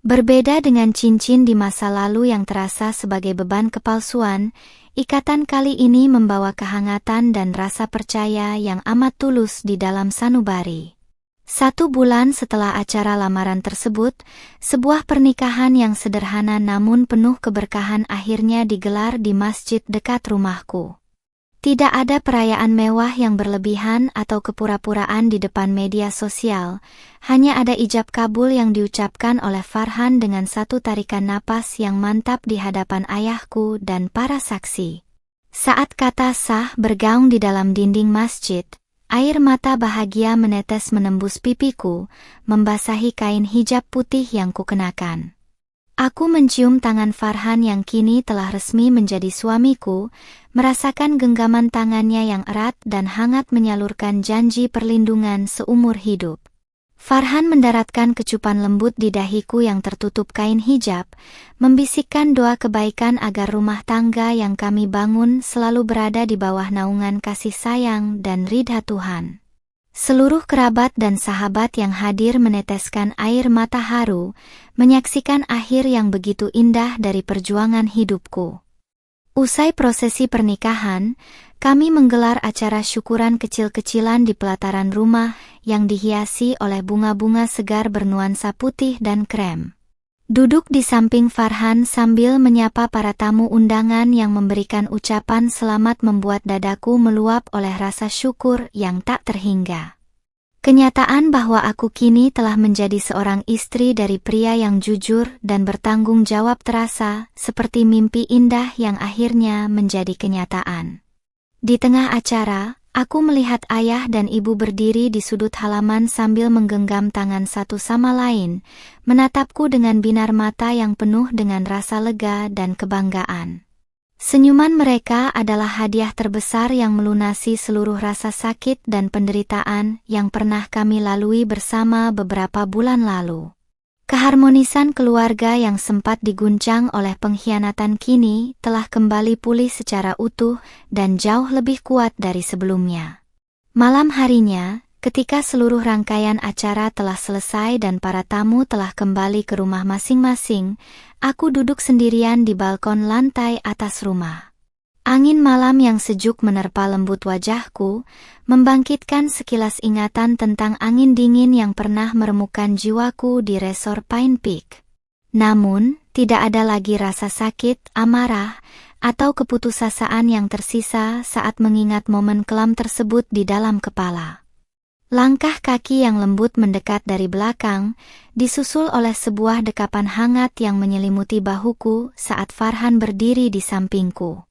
Berbeda dengan cincin di masa lalu yang terasa sebagai beban kepalsuan, ikatan kali ini membawa kehangatan dan rasa percaya yang amat tulus di dalam sanubari. 1 bulan setelah acara lamaran tersebut, sebuah pernikahan yang sederhana namun penuh keberkahan akhirnya digelar di masjid dekat rumahku. Tidak ada perayaan mewah yang berlebihan atau kepura-puraan di depan media sosial, hanya ada ijab kabul yang diucapkan oleh Farhan dengan satu tarikan napas yang mantap di hadapan ayahku dan para saksi. Saat kata sah bergaung di dalam dinding masjid, air mata bahagia menetes menembus pipiku, membasahi kain hijab putih yang kukenakan. Aku mencium tangan Farhan yang kini telah resmi menjadi suamiku, merasakan genggaman tangannya yang erat dan hangat menyalurkan janji perlindungan seumur hidup. Farhan mendaratkan kecupan lembut di dahiku yang tertutup kain hijab, membisikkan doa kebaikan agar rumah tangga yang kami bangun selalu berada di bawah naungan kasih sayang dan ridha Tuhan. Seluruh kerabat dan sahabat yang hadir meneteskan air mata haru, menyaksikan akhir yang begitu indah dari perjuangan hidupku. Usai prosesi pernikahan, kami menggelar acara syukuran kecil-kecilan di pelataran rumah yang dihiasi oleh bunga-bunga segar bernuansa putih dan krem. Duduk di samping Farhan sambil menyapa para tamu undangan yang memberikan ucapan selamat membuat dadaku meluap oleh rasa syukur yang tak terhingga. Kenyataan bahwa aku kini telah menjadi seorang istri dari pria yang jujur dan bertanggung jawab terasa seperti mimpi indah yang akhirnya menjadi kenyataan. Di tengah acara, aku melihat ayah dan ibu berdiri di sudut halaman sambil menggenggam tangan satu sama lain, menatapku dengan binar mata yang penuh dengan rasa lega dan kebanggaan. Senyuman mereka adalah hadiah terbesar yang melunasi seluruh rasa sakit dan penderitaan yang pernah kami lalui bersama beberapa bulan lalu. Keharmonisan keluarga yang sempat diguncang oleh pengkhianatan kini telah kembali pulih secara utuh dan jauh lebih kuat dari sebelumnya. Malam harinya, ketika seluruh rangkaian acara telah selesai dan para tamu telah kembali ke rumah masing-masing, aku duduk sendirian di balkon lantai atas rumah. Angin malam yang sejuk menerpa lembut wajahku, membangkitkan sekilas ingatan tentang angin dingin yang pernah meremukkan jiwaku di resor Pine Peak. Namun, tidak ada lagi rasa sakit, amarah, atau keputusasaan yang tersisa saat mengingat momen kelam tersebut di dalam kepala. Langkah kaki yang lembut mendekat dari belakang, disusul oleh sebuah dekapan hangat yang menyelimuti bahuku saat Farhan berdiri di sampingku.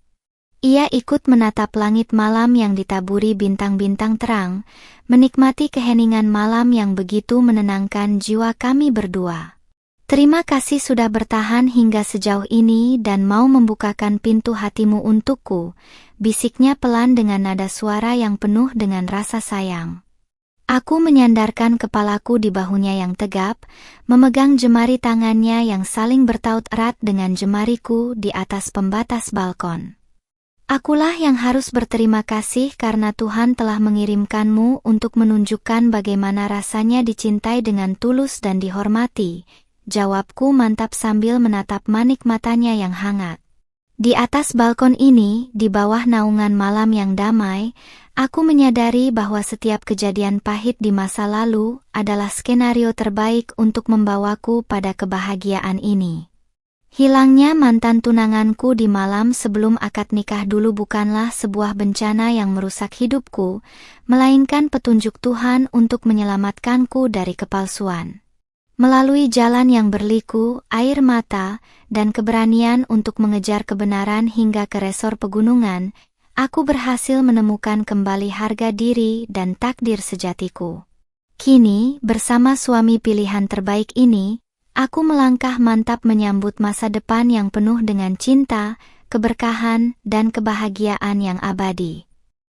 Ia ikut menatap langit malam yang ditaburi bintang-bintang terang, menikmati keheningan malam yang begitu menenangkan jiwa kami berdua. Terima kasih sudah bertahan hingga sejauh ini dan mau membukakan pintu hatimu untukku, bisiknya pelan dengan nada suara yang penuh dengan rasa sayang. Aku menyandarkan kepalaku di bahunya yang tegap, memegang jemari tangannya yang saling bertaut erat dengan jemariku di atas pembatas balkon. Akulah yang harus berterima kasih karena Tuhan telah mengirimkanmu untuk menunjukkan bagaimana rasanya dicintai dengan tulus dan dihormati, jawabku mantap sambil menatap manik matanya yang hangat. Di atas balkon ini, di bawah naungan malam yang damai, aku menyadari bahwa setiap kejadian pahit di masa lalu adalah skenario terbaik untuk membawaku pada kebahagiaan ini. Hilangnya mantan tunanganku di malam sebelum akad nikah dulu bukanlah sebuah bencana yang merusak hidupku, melainkan petunjuk Tuhan untuk menyelamatkanku dari kepalsuan. Melalui jalan yang berliku, air mata, dan keberanian untuk mengejar kebenaran hingga ke resor pegunungan, aku berhasil menemukan kembali harga diri dan takdir sejatiku. Kini, bersama suami pilihan terbaik ini, aku melangkah mantap menyambut masa depan yang penuh dengan cinta, keberkahan, dan kebahagiaan yang abadi.